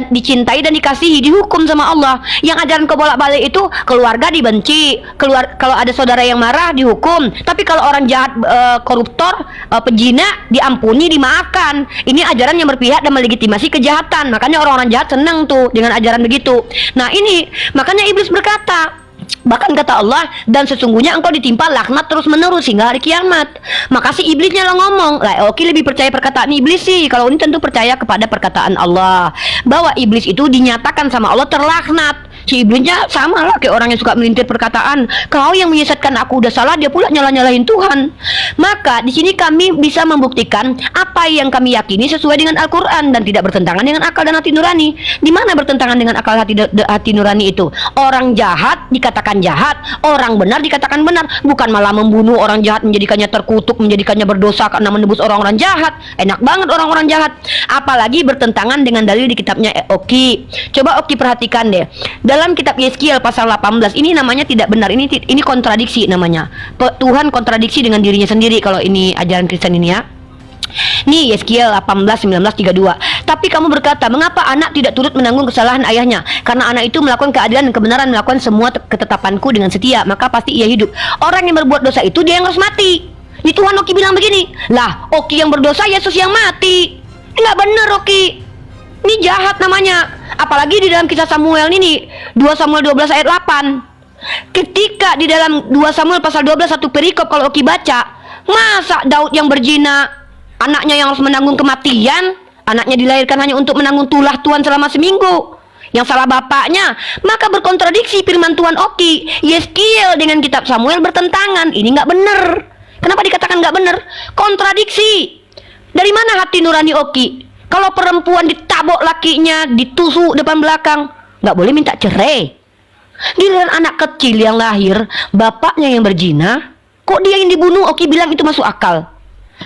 dicintai dan dikasihi, dihukum sama Allah. Yang ajaran kebolak-balik itu keluarga dibenci, kalau ada saudara yang marah dihukum, tapi kalau orang jahat, koruptor, pezina diampuni, dimaafkan. Ini ajaran yang berpihak dan melegitimasi kejahatan. Makanya orang-orang jahat senang tuh dengan ajaran begitu. Nah ini makanya iblis berkata, bahkan kata Allah, dan sesungguhnya engkau ditimpa laknat terus menerus hingga hari kiamat. Maka si iblisnya lah ngomong, lah Oki lebih percaya perkataan iblis sih. Kalau ini tentu percaya kepada perkataan Allah, bahwa iblis itu dinyatakan sama Allah terlaknat. Si iblisnya sama lah kayak orang yang suka melintir perkataan, kau yang menyesatkan aku, udah salah dia pula nyalah-nyalahin Tuhan. Maka di sini kami bisa membuktikan apa yang kami yakini sesuai dengan Al-Quran dan tidak bertentangan dengan akal dan hati nurani. Di mana bertentangan dengan akal hati nurani itu? Orang jahat dikatakan jahat, orang benar dikatakan benar, bukan malah membunuh orang jahat, menjadikannya terkutuk, menjadikannya berdosa karena menebus orang-orang jahat. Enak banget orang-orang jahat. Apalagi bertentangan dengan dalil di kitabnya Oki. Coba Oki perhatikan deh. Dalam kitab Yeskiel pasal 18 ini namanya tidak benar. Ini kontradiksi namanya. Tuhan kontradiksi dengan dirinya sendiri kalau ini ajaran Kristen ini ya. Nih Yeskiel 18:19-32. Tapi kamu berkata, mengapa anak tidak turut menanggung kesalahan ayahnya? Karena anak itu melakukan keadilan dan kebenaran, melakukan semua ketetapanku dengan setia, maka pasti ia hidup. Orang yang berbuat dosa itu dia yang harus mati. Di Tuhan Oki bilang begini, lah Oki yang berdosa, Yesus yang mati. Nggak bener Oki. Ini jahat namanya. Apalagi di dalam kisah Samuel ini, 2 Samuel 12 ayat 8. Ketika di dalam 2 Samuel pasal 12 satu perikop kalau Oki baca, masa Daud yang berzina, anaknya yang harus menanggung kematian, anaknya dilahirkan hanya untuk menanggung tulah Tuhan selama seminggu. Yang salah bapaknya. Maka berkontradiksi firman Tuhan Oki. Yeskiel dengan kitab Samuel bertentangan. Ini nggak benar. Kenapa dikatakan nggak benar? Kontradiksi. Dari mana hati nurani Oki? Kalau perempuan ditabok lakinya, ditusuk depan belakang, nggak boleh minta cerai. Giliran anak kecil yang lahir, bapaknya yang berzina, kok dia yang dibunuh? Oki bilang itu masuk akal.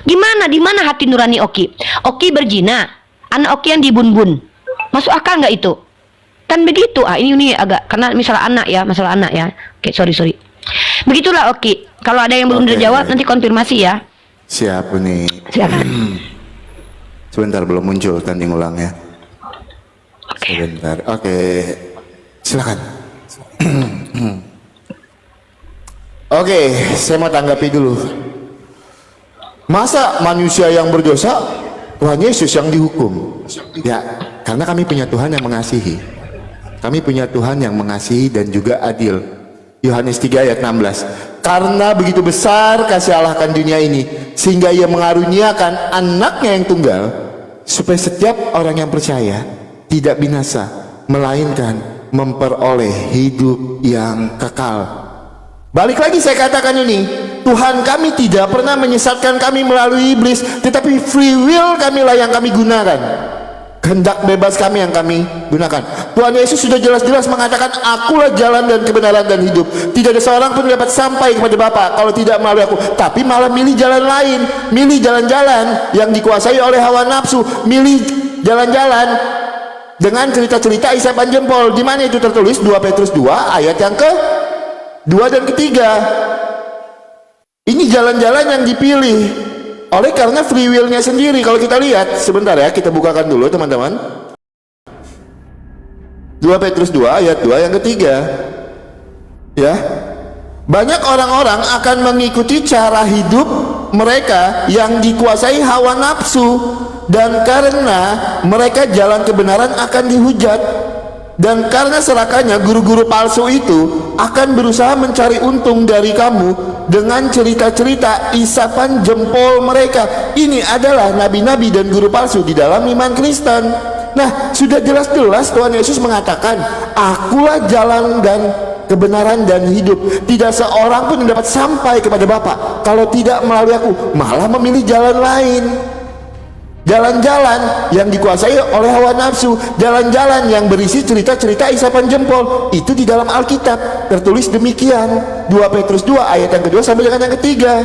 Gimana? Di mana hati nurani Oki? Oki berzina, anak Oki yang dibun-bun, masuk akal nggak itu? Kan begitu. Ini agak karena masalah anak ya. Oke, sorry. Begitulah Oki. Kalau ada yang belum dijawab nanti konfirmasi ya. Siap nih. Silakan. Sebentar, belum muncul tanding ulangnya. Sebentar. Oke. Silakan. Oke, saya mau tanggapi dulu. Masa manusia yang berdosa Tuhan Yesus yang dihukum? Ya, karena kami punya Tuhan yang mengasihi. Kami punya Tuhan yang mengasihi dan juga adil. Yohanes 3 ayat 16. Karena begitu besar kasih Allah akan dunia ini, sehingga ia mengaruniakan anaknya yang tunggal, supaya setiap orang yang percaya tidak binasa, melainkan memperoleh hidup yang kekal. Balik lagi saya katakan ini, Tuhan kami tidak pernah menyesatkan kami melalui iblis, tetapi free will kamilah yang kami gunakan, kehendak bebas kami yang kami gunakan. Tuhan Yesus sudah jelas-jelas mengatakan, akulah jalan dan kebenaran dan hidup, tidak ada seorang pun dapat sampai kepada Bapa kalau tidak melalui aku. Tapi malah milih jalan lain, milih jalan-jalan yang dikuasai oleh hawa nafsu, milih jalan-jalan dengan cerita-cerita isap jempol. Di mana itu tertulis? 2 Petrus 2 ayat yang ke 2 dan ketiga. Ini jalan-jalan yang dipilih oleh karena free will-nya sendiri. Kalau kita lihat, sebentar ya, kita bukakan dulu teman-teman. 2 Petrus 2 ayat 2 yang ketiga. Ya. Banyak orang-orang akan mengikuti cara hidup mereka yang dikuasai hawa nafsu, dan karena mereka jalan kebenaran akan dihujat. Dan karena serakahnya guru-guru palsu itu akan berusaha mencari untung dari kamu dengan cerita-cerita isapan jempol mereka. Ini adalah nabi-nabi dan guru palsu di dalam iman Kristen. Nah, sudah jelas-jelas Tuhan Yesus mengatakan, akulah jalan dan kebenaran dan hidup. Tidak seorang pun yang dapat sampai kepada Bapa kalau tidak melalui aku. Malah memilih jalan lain. Jalan-jalan yang dikuasai oleh hawa nafsu, jalan-jalan yang berisi cerita-cerita isapan jempol, itu di dalam Alkitab tertulis demikian. 2 Petrus 2 ayat yang kedua sampai dengan yang ketiga.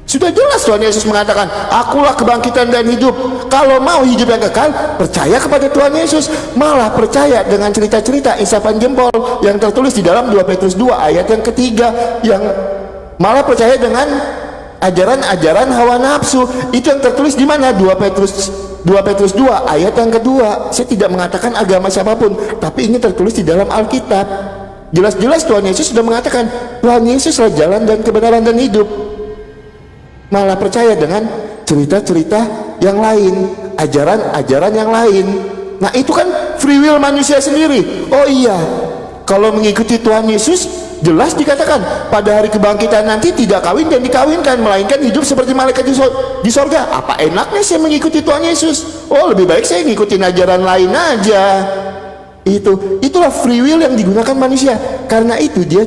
Sudah jelas Tuhan Yesus mengatakan, akulah kebangkitan dan hidup. Kalau mau hidup yang kekal, percaya kepada Tuhan Yesus. Malah percaya dengan cerita-cerita isapan jempol yang tertulis di dalam 2 Petrus 2 ayat yang ketiga, yang malah percaya dengan ajaran-ajaran hawa nafsu. Itu yang tertulis di mana? 2 Petrus 2 ayat yang kedua. Saya tidak mengatakan agama siapapun, tapi ini tertulis di dalam Alkitab. Jelas-jelas Tuhan Yesus sudah mengatakan, Tuhan Yesuslah jalan dan kebenaran dan hidup. Malah percaya dengan cerita-cerita yang lain, ajaran-ajaran yang lain. Nah, itu kan free will manusia sendiri. Oh iya, kalau mengikuti Tuhan Yesus, jelas dikatakan pada hari kebangkitan nanti tidak kawin dan dikawinkan, melainkan hidup seperti malaikat di sorga. Apa enaknya saya mengikuti Tuhan Yesus? Oh, lebih baik saya ngikutin ajaran lain aja. Itulah free will yang digunakan manusia. Karena itu dia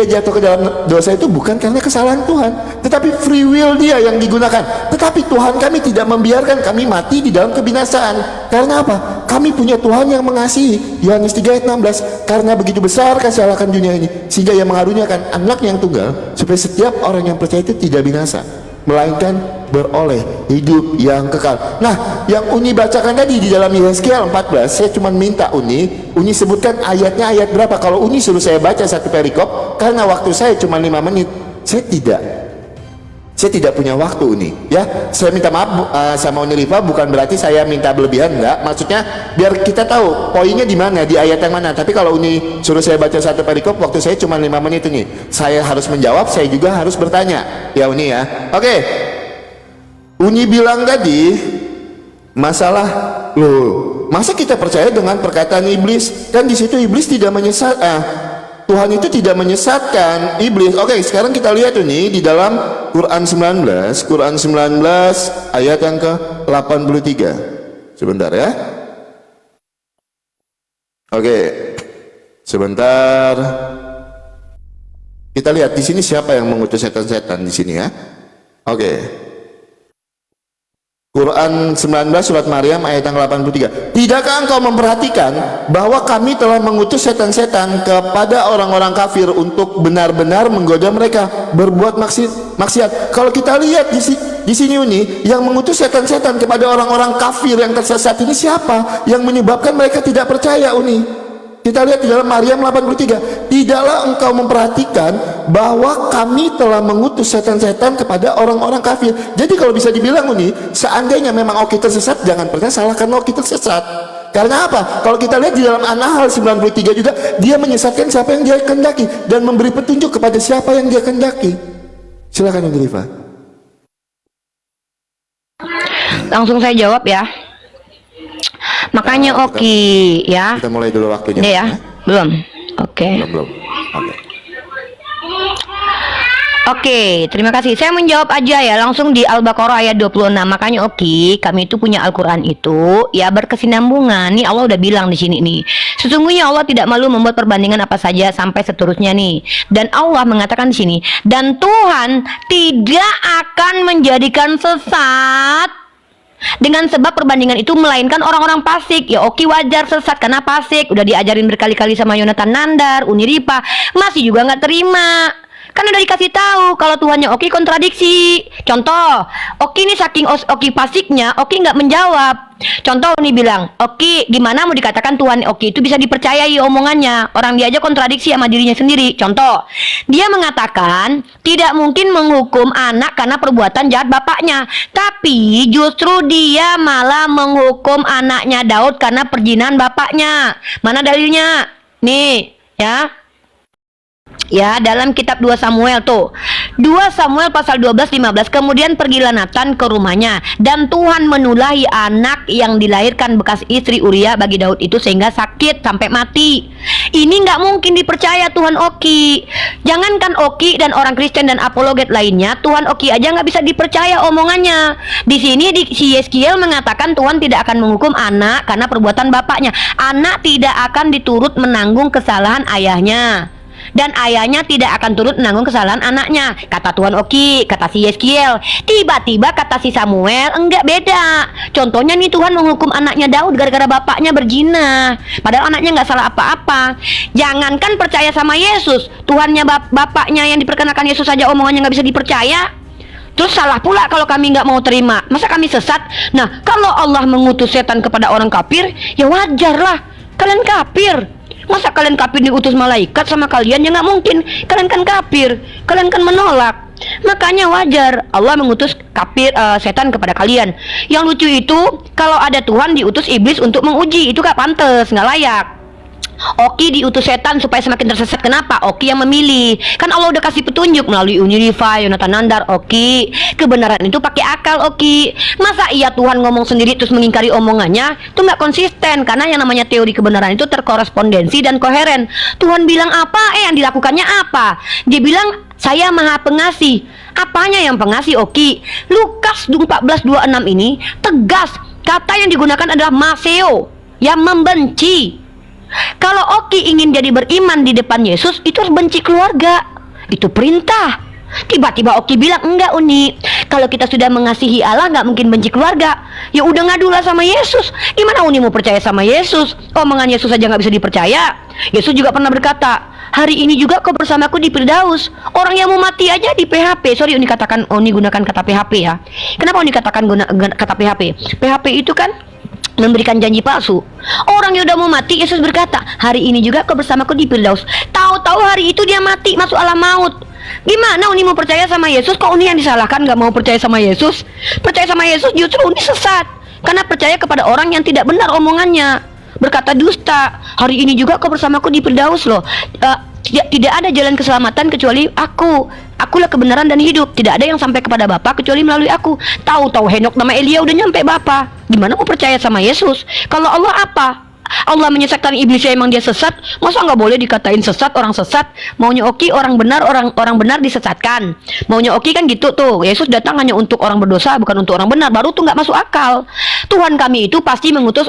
jatuh ke dalam dosa itu bukan karena kesalahan Tuhan, tetapi free will dia yang digunakan. Tetapi Tuhan kami tidak membiarkan kami mati di dalam kebinasaan. Karena apa? Kami punya Tuhan yang mengasihi. Yohanes 3 ayat 16. Karena begitu besar kasih Allah akan dunia ini, sehingga Ia mengaruniakan anak yang tunggal, supaya setiap orang yang percaya itu tidak binasa, melainkan beroleh hidup yang kekal. Nah, yang Uni bacakan tadi di dalam Yesaya 14, saya cuma minta Uni sebutkan ayatnya ayat berapa. Kalau Uni suruh saya baca satu perikop, karena waktu saya cuma 5 menit, saya tidak punya waktu Uni. Ya, saya minta maaf sama Uni Riva, bukan berarti saya minta berlebihan, enggak. Maksudnya biar kita tahu poinnya di mana, di ayat yang mana. Tapi kalau Uni suruh saya baca satu perikop, waktu saya cuma 5 menit ini. Saya harus menjawab, saya juga harus bertanya. Ya Uni ya. Oke. Uni bilang tadi masalah, loh, masa kita percaya dengan perkataan iblis? Kan di situ iblis tidak Tuhan itu tidak menyesatkan iblis. Oke, sekarang kita lihat ini di dalam Quran 19 ayat yang ke-83. Sebentar ya. Oke. Sebentar. Kita lihat di sini siapa yang mengutus setan-setan di sini ya. Oke. Quran 19 surat Maryam ayat yang 83. Tidakkah engkau memperhatikan bahwa kami telah mengutus setan-setan kepada orang-orang kafir untuk benar-benar menggoda mereka berbuat maksiat. Kalau kita lihat di sini Uni, yang mengutus setan-setan kepada orang-orang kafir yang tersesat ini siapa? Yang menyebabkan mereka tidak percaya Uni. Kita lihat di dalam Maryam 83. Tidaklah engkau memperhatikan bahwa kami telah mengutus setan-setan kepada orang-orang kafir. Jadi kalau bisa dibilang Uni, seandainya memang Oki tersesat, jangan pernah salahkan Oki tersesat. Karena apa? Kalau kita lihat di dalam An-Nahl 93 juga, dia menyesatkan siapa yang dia kehendaki dan memberi petunjuk kepada siapa yang dia kehendaki. Silakan Uni Riva. Langsung saya jawab ya. Makanya Oki ya. Kita mulai dulu waktunya. Ya, belum. Oke. Belum. Oke, terima kasih. Saya menjawab aja ya, langsung di Al-Baqarah ayat 26. Makanya Oki, kami itu punya Al-Qur'an itu ya berkesinambungan. Nih Allah udah bilang di sini nih. Sesungguhnya Allah tidak malu membuat perbandingan apa saja sampai seterusnya nih. Dan Allah mengatakan di sini, dan Tuhan tidak akan menjadikan sesat dengan sebab perbandingan itu melainkan orang-orang fasik. Ya Oki wajar sesat karena fasik. Udah diajarin berkali-kali sama Yonatan Nandar, Uni Ripa, masih juga nggak terima. Kan udah dikasih tahu kalau Tuhannya Oki kontradiksi. Contoh, Oki ini saking Oki pasiknya, Oki nggak menjawab. Contoh nih bilang, Oki gimana mau dikatakan Tuhan Oki itu bisa dipercayai omongannya? Orang dia aja kontradiksi sama dirinya sendiri. Contoh, dia mengatakan tidak mungkin menghukum anak karena perbuatan jahat bapaknya, tapi justru dia malah menghukum anaknya Daud karena perjinahan bapaknya. Mana dalilnya? Nih, ya. Ya, dalam kitab 2 Samuel tuh. 2 Samuel pasal 12-15. Kemudian pergilah Nathan ke rumahnya, dan Tuhan menulahi anak yang dilahirkan bekas istri Uria bagi Daud itu sehingga sakit sampai mati. Ini nggak mungkin dipercaya Tuhan Oki. Jangankan Oki dan orang Kristen dan apologet lainnya, Tuhan Oki aja nggak bisa dipercaya omongannya. Di sini si Yeskiel mengatakan Tuhan tidak akan menghukum anak karena perbuatan bapaknya. Anak tidak akan diturut menanggung kesalahan ayahnya, dan ayahnya tidak akan turut menanggung kesalahan anaknya. Kata Tuhan Oki, kata si Yeskiel. Tiba-tiba kata si Samuel, enggak, beda. Contohnya nih, Tuhan menghukum anaknya Daud gara-gara bapaknya berzina, padahal anaknya nggak salah apa-apa. Jangankan percaya sama Yesus, Tuhannya bapaknya yang diperkenakan Yesus saja omongannya nggak bisa dipercaya. Terus salah pula kalau kami nggak mau terima. Masa kami sesat? Nah, kalau Allah mengutus setan kepada orang kafir, ya wajarlah kalian kafir. Masa kalian kafir diutus malaikat sama kalian? Ya nggak mungkin. Kalian kan kafir, kalian kan menolak. Makanya wajar Allah mengutus setan kepada kalian. Yang lucu itu kalau ada Tuhan diutus iblis untuk menguji, itu gak pantas, nggak layak. Oki diutus setan supaya semakin tersesat. Kenapa? Oki yang memilih. Kan Allah udah kasih petunjuk melalui Uniriva, Yonatan Nandar. Oki, kebenaran itu pakai akal, Oki. Masa iya Tuhan ngomong sendiri terus mengingkari omongannya? Itu nggak konsisten, karena yang namanya teori kebenaran itu terkorespondensi dan koheren. Tuhan bilang apa, yang dilakukannya apa? Dia bilang saya maha pengasih. Apanya yang pengasih, Oki? Lukas 14:26 ini tegas. Kata yang digunakan adalah maseo, yang membenci. Kalau Oki ingin jadi beriman di depan Yesus, itu harus benci keluarga. Itu perintah. Tiba-tiba Oki bilang, enggak Uni, kalau kita sudah mengasihi Allah nggak mungkin benci keluarga. Ya udah ngadulah sama Yesus. Gimana Uni mau percaya sama Yesus? Omongan Yesus aja nggak bisa dipercaya. Yesus juga pernah berkata, hari ini juga kau bersamaku di Firdaus. Orang yang mau mati aja di PHP. Sorry Uni gunakan kata PHP ya. Kenapa Uni katakan kata PHP? PHP itu kan memberikan janji palsu. Orang yang udah mau mati, Yesus berkata, hari ini juga kau bersamaku di Firdaus. Tahu-tahu hari itu dia mati, masuk alam maut. Gimana Uni mau percaya sama Yesus? Kok Uni yang disalahkan gak mau percaya sama Yesus? Percaya sama Yesus justru Uni sesat, karena percaya kepada orang yang tidak benar omongannya. Berkata dusta, hari ini juga kau bersamaku di Firdaus loh. Tidak ada jalan keselamatan kecuali aku. Akulah kebenaran dan hidup. Tidak ada yang sampai kepada Bapa kecuali melalui aku. Tahu-tahu Henok nama Elia udah nyampe Bapa. Gimana mau percaya sama Yesus? Kalau Allah apa? Allah menyesatkan iblisnya, emang dia sesat? Masa nggak boleh dikatain sesat, orang sesat? Maunya Oki orang benar, orang benar disesatkan. Maunya Oki kan gitu tuh. Yesus datang hanya untuk orang berdosa, bukan untuk orang benar. Baru tuh nggak masuk akal. Tuhan kami itu pasti mengutus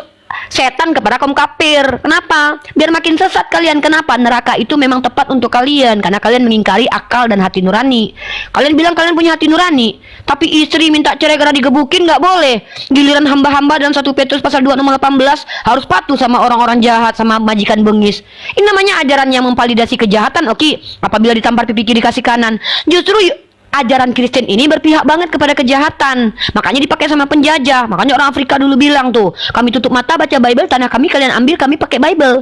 setan kepada kaum kafir. Kenapa? Biar makin sesat kalian. Kenapa? Neraka itu memang tepat untuk kalian, karena kalian mengingkari akal dan hati nurani. Kalian bilang kalian punya hati nurani, tapi istri minta cerai karena digebukin nggak boleh. Giliran hamba-hamba dalam 1 Petrus pasal 2 nomor 18 harus patuh sama orang-orang jahat, sama majikan bengis. Ini namanya ajaran yang memvalidasi kejahatan. Oke, apabila ditampar pipi kiri kasih kanan. Justru ajaran Kristen ini berpihak banget kepada kejahatan. Makanya dipakai sama penjajah. Makanya orang Afrika dulu bilang tuh, kami tutup mata baca Bible, tanah kami kalian ambil, kami pakai Bible.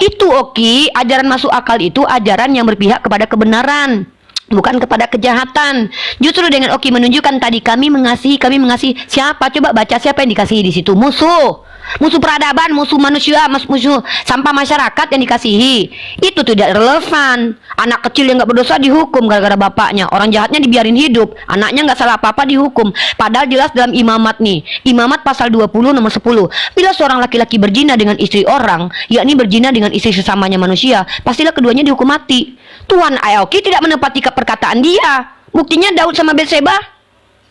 Itu Oki, ajaran masuk akal itu ajaran yang berpihak kepada kebenaran, bukan kepada kejahatan. Justru dengan Oki menunjukkan tadi kami mengasihi siapa? Coba baca siapa yang dikasihi di situ? Musuh peradaban, musuh manusia, musuh sampah masyarakat yang dikasihi. Itu tidak relevan. Anak kecil yang nggak berdosa dihukum gara-gara bapaknya. Orang jahatnya dibiarin hidup, anaknya nggak salah apa-apa dihukum. Padahal jelas dalam Imamat nih, Imamat pasal 20 nomor 10, bila seorang laki-laki berzina dengan istri orang, yakni berzina dengan istri sesamanya manusia, pastilah keduanya dihukum mati. Tuhan Aoki tidak menepati perkataan dia. Buktinya Daud sama Betseba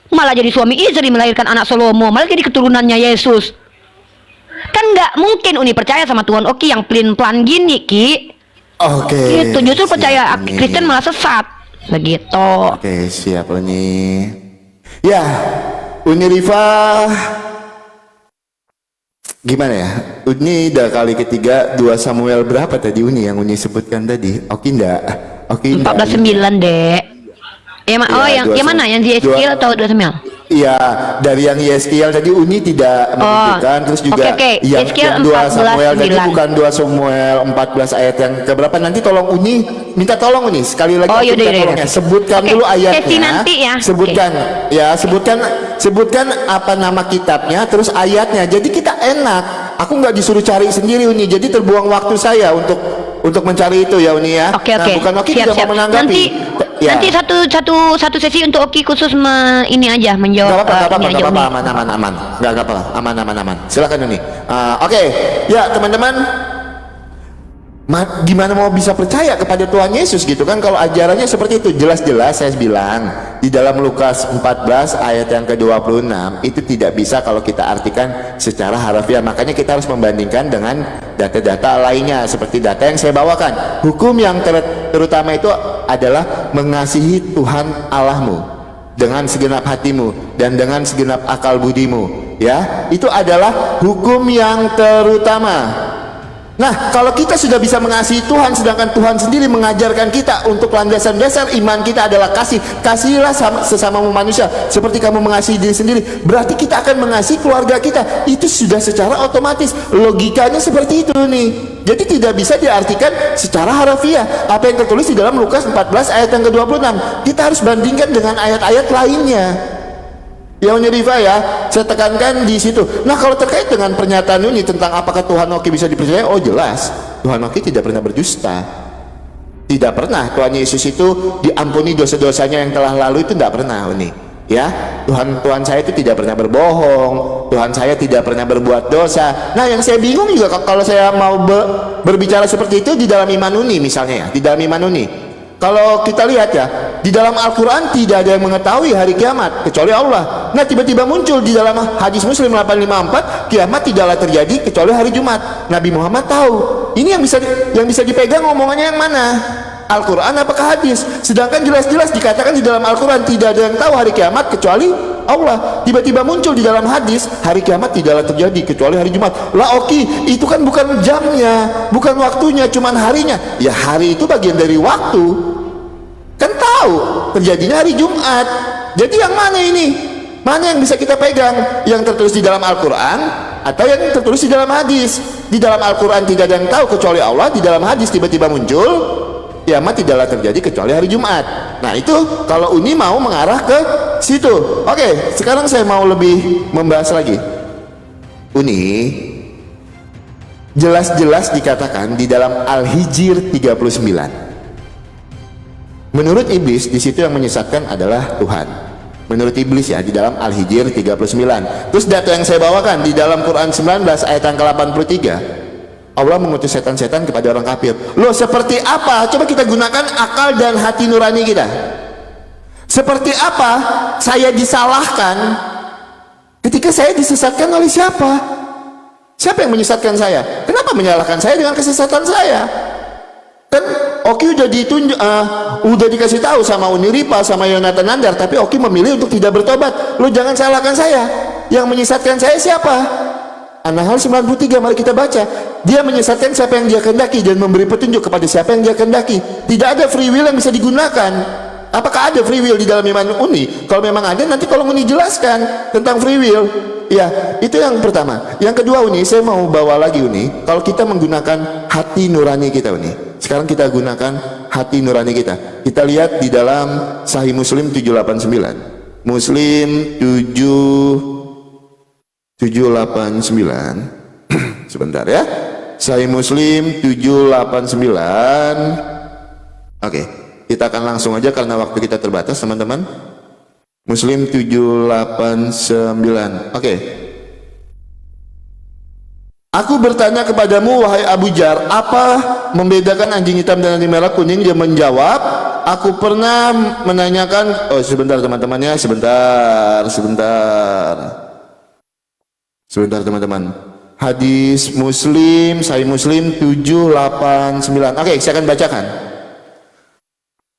malah jadi suami istri, melahirkan anak Salomo, malah jadi keturunannya Yesus. Kan nggak mungkin Uni percaya sama Tuhan Oki yang plan gini, Ki. Oke. Gitu, justru percaya Kristen malah sesat. Begitu. Oke, siap Uni. Ya, Uni Riva, gimana ya? Uni udah kali ketiga 2 Samuel berapa tadi Uni yang Uni sebutkan tadi? Oki enggak? Oki 14:9, Dek. Oh, Iya, yang mana? Yang di Ezekiel atau 2:9? Iya, dari yang Yeskiel tadi Uni tidak menunjukkan, terus juga oke. yang, Yeskiel 2 Samuel tadi 14:9. bukan 2 Samuel 14 ayat yang keberapa, nanti tolong Uni minta tolong Uni sekali lagi, yaudah, minta tolong ya, sebutkan dulu ayatnya, sesi nanti ya. sebutkan ya, sebutkan apa nama kitabnya, terus ayatnya, jadi kita enak, aku nggak disuruh cari sendiri Uni, jadi terbuang waktu saya untuk mencari itu ya Uni ya. Oke. Nah, bukan Oki Siap. tidak mau menanggapi. Nanti satu sesi untuk Oki khusus ini aja menjawab Gak apa-apa, ini aja, Uni. aman. Gak apa-apa, aman. Silakan Uni. Oke, ya teman-teman, gimana mau bisa percaya kepada Tuhan Yesus gitu kan kalau ajarannya seperti itu? Jelas-jelas saya bilang di dalam Lukas 14 ayat yang ke-26 itu tidak bisa kalau kita artikan secara harafiah. Makanya kita harus membandingkan dengan data-data lainnya seperti data yang saya bawakan. Hukum yang terutama itu adalah mengasihi Tuhan Allahmu dengan segenap hatimu dan dengan segenap akal budimu, ya. Itu adalah hukum yang terutama. Nah, kalau kita sudah bisa mengasihi Tuhan, sedangkan Tuhan sendiri mengajarkan kita untuk landasan dasar iman kita adalah kasih. Kasihilah sesamamu manusia seperti kamu mengasihi diri sendiri. Berarti kita akan mengasihi keluarga kita. Itu sudah secara otomatis. Logikanya seperti itu nih. Jadi tidak bisa diartikan secara harafiah. Apa yang tertulis di dalam Lukas 14 ayat yang ke-26. Kita harus bandingkan dengan ayat-ayat lainnya. Yang Riva ya, saya tekankan di situ. Nah, kalau terkait dengan pernyataan ini tentang apakah Tuhan Oki bisa dipercaya, oh jelas, Tuhan Oki tidak pernah berdusta. Tidak pernah Tuhan Yesus itu diampuni dosa-dosanya yang telah lalu, itu tidak pernah Uni. Ya, Tuhan saya itu tidak pernah berbohong, Tuhan saya tidak pernah berbuat dosa. Nah, yang saya bingung juga kalau saya mau berbicara seperti itu di dalam iman Uni misalnya ya, di dalam iman Uni. Kalau kita lihat ya, di dalam Al-Quran tidak ada yang mengetahui hari kiamat kecuali Allah. Nah, tiba-tiba muncul di dalam hadis Muslim 854, kiamat tidaklah terjadi kecuali hari Jumat. Nabi Muhammad tahu. Ini yang bisa dipegang omongannya yang mana? Al-Quran apakah hadis? Sedangkan jelas-jelas dikatakan di dalam Al-Quran tidak ada yang tahu hari kiamat kecuali Allah. Tiba-tiba muncul di dalam hadis hari kiamat tidaklah terjadi kecuali hari Jumat. Lah Oki, itu kan bukan jamnya, bukan waktunya, cuman harinya. Ya hari itu bagian dari waktu, kan tahu terjadinya hari Jumat. Jadi yang mana ini? Mana yang bisa kita pegang? Yang tertulis di dalam Al-Quran atau yang tertulis di dalam hadis? Di dalam Al-Quran tidak ada yang tahu kecuali Allah. Di dalam hadis tiba-tiba muncul kiamat tidaklah terjadi kecuali hari Jumat. Nah, itu kalau Uni mau mengarah ke situ. Oke, sekarang saya mau lebih membahas lagi. Uni, jelas-jelas dikatakan di dalam Al-Hijr 39. Menurut iblis di situ yang menyesatkan adalah Tuhan. Menurut iblis ya, di dalam Al-Hijr 39. Terus data yang saya bawakan di dalam Quran 19 ayat yang ke-83, Allah mengutus setan-setan kepada orang kafir. Loh, seperti apa? Coba kita gunakan akal dan hati nurani kita. Seperti apa saya disalahkan ketika saya disesatkan oleh siapa? Siapa yang menyesatkan saya? Kenapa menyalahkan saya dengan kesesatan saya? Kan Oki udah ditunjuk, udah dikasih tahu sama Uniripa, sama Yonatan Nandar, tapi Oki memilih untuk tidak bertobat. Lo jangan salahkan saya. Yang menyesatkan saya siapa? An-Nahl 93, mari kita baca. Dia menyesatkan siapa yang dia kehendaki dan memberi petunjuk kepada siapa yang dia kehendaki. Tidak ada free will yang bisa digunakan. Apakah ada free will di dalam iman Uni? Kalau memang ada, nanti kalau Uni jelaskan tentang free will. Ya, itu yang pertama. Yang kedua Uni, saya mau bawa lagi Uni. Kalau kita menggunakan hati nurani kita Uni. Sekarang kita gunakan hati nurani kita. Kita lihat di dalam Sahih Muslim 789. Muslim 789. Sebentar ya. Sahih Muslim 789. Oke, kita akan langsung aja karena waktu kita terbatas teman-teman. Muslim 789. Oke. Aku bertanya kepadamu wahai Abu Jar, apa membedakan anjing hitam dan anjing merah kuning? Dia menjawab, aku pernah menanyakan. Oh sebentar teman-teman ya, sebentar teman-teman. Hadis Muslim, Sahih Muslim 789. Oke, saya akan bacakan.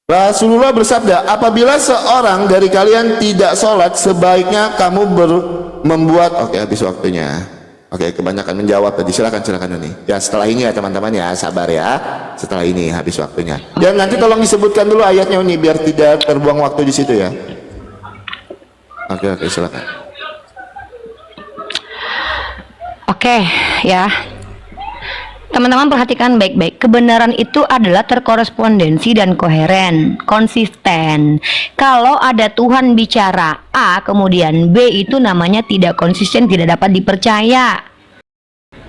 Rasulullah bersabda, apabila seorang dari kalian tidak sholat, sebaiknya kamu membuat. Oke, habis waktunya. Oke, kebanyakan menjawab tadi. Silakan Uni. Ya setelah ini ya teman-teman ya, sabar ya. Setelah ini habis waktunya. Dan nanti tolong disebutkan dulu ayatnya Uni biar tidak terbuang waktu di situ ya. Oke, silakan. Oke, ya. Teman-teman perhatikan baik-baik. Kebenaran itu adalah terkorespondensi dan koheren, konsisten. Kalau ada Tuhan bicara A, kemudian B, itu namanya tidak konsisten, tidak dapat dipercaya.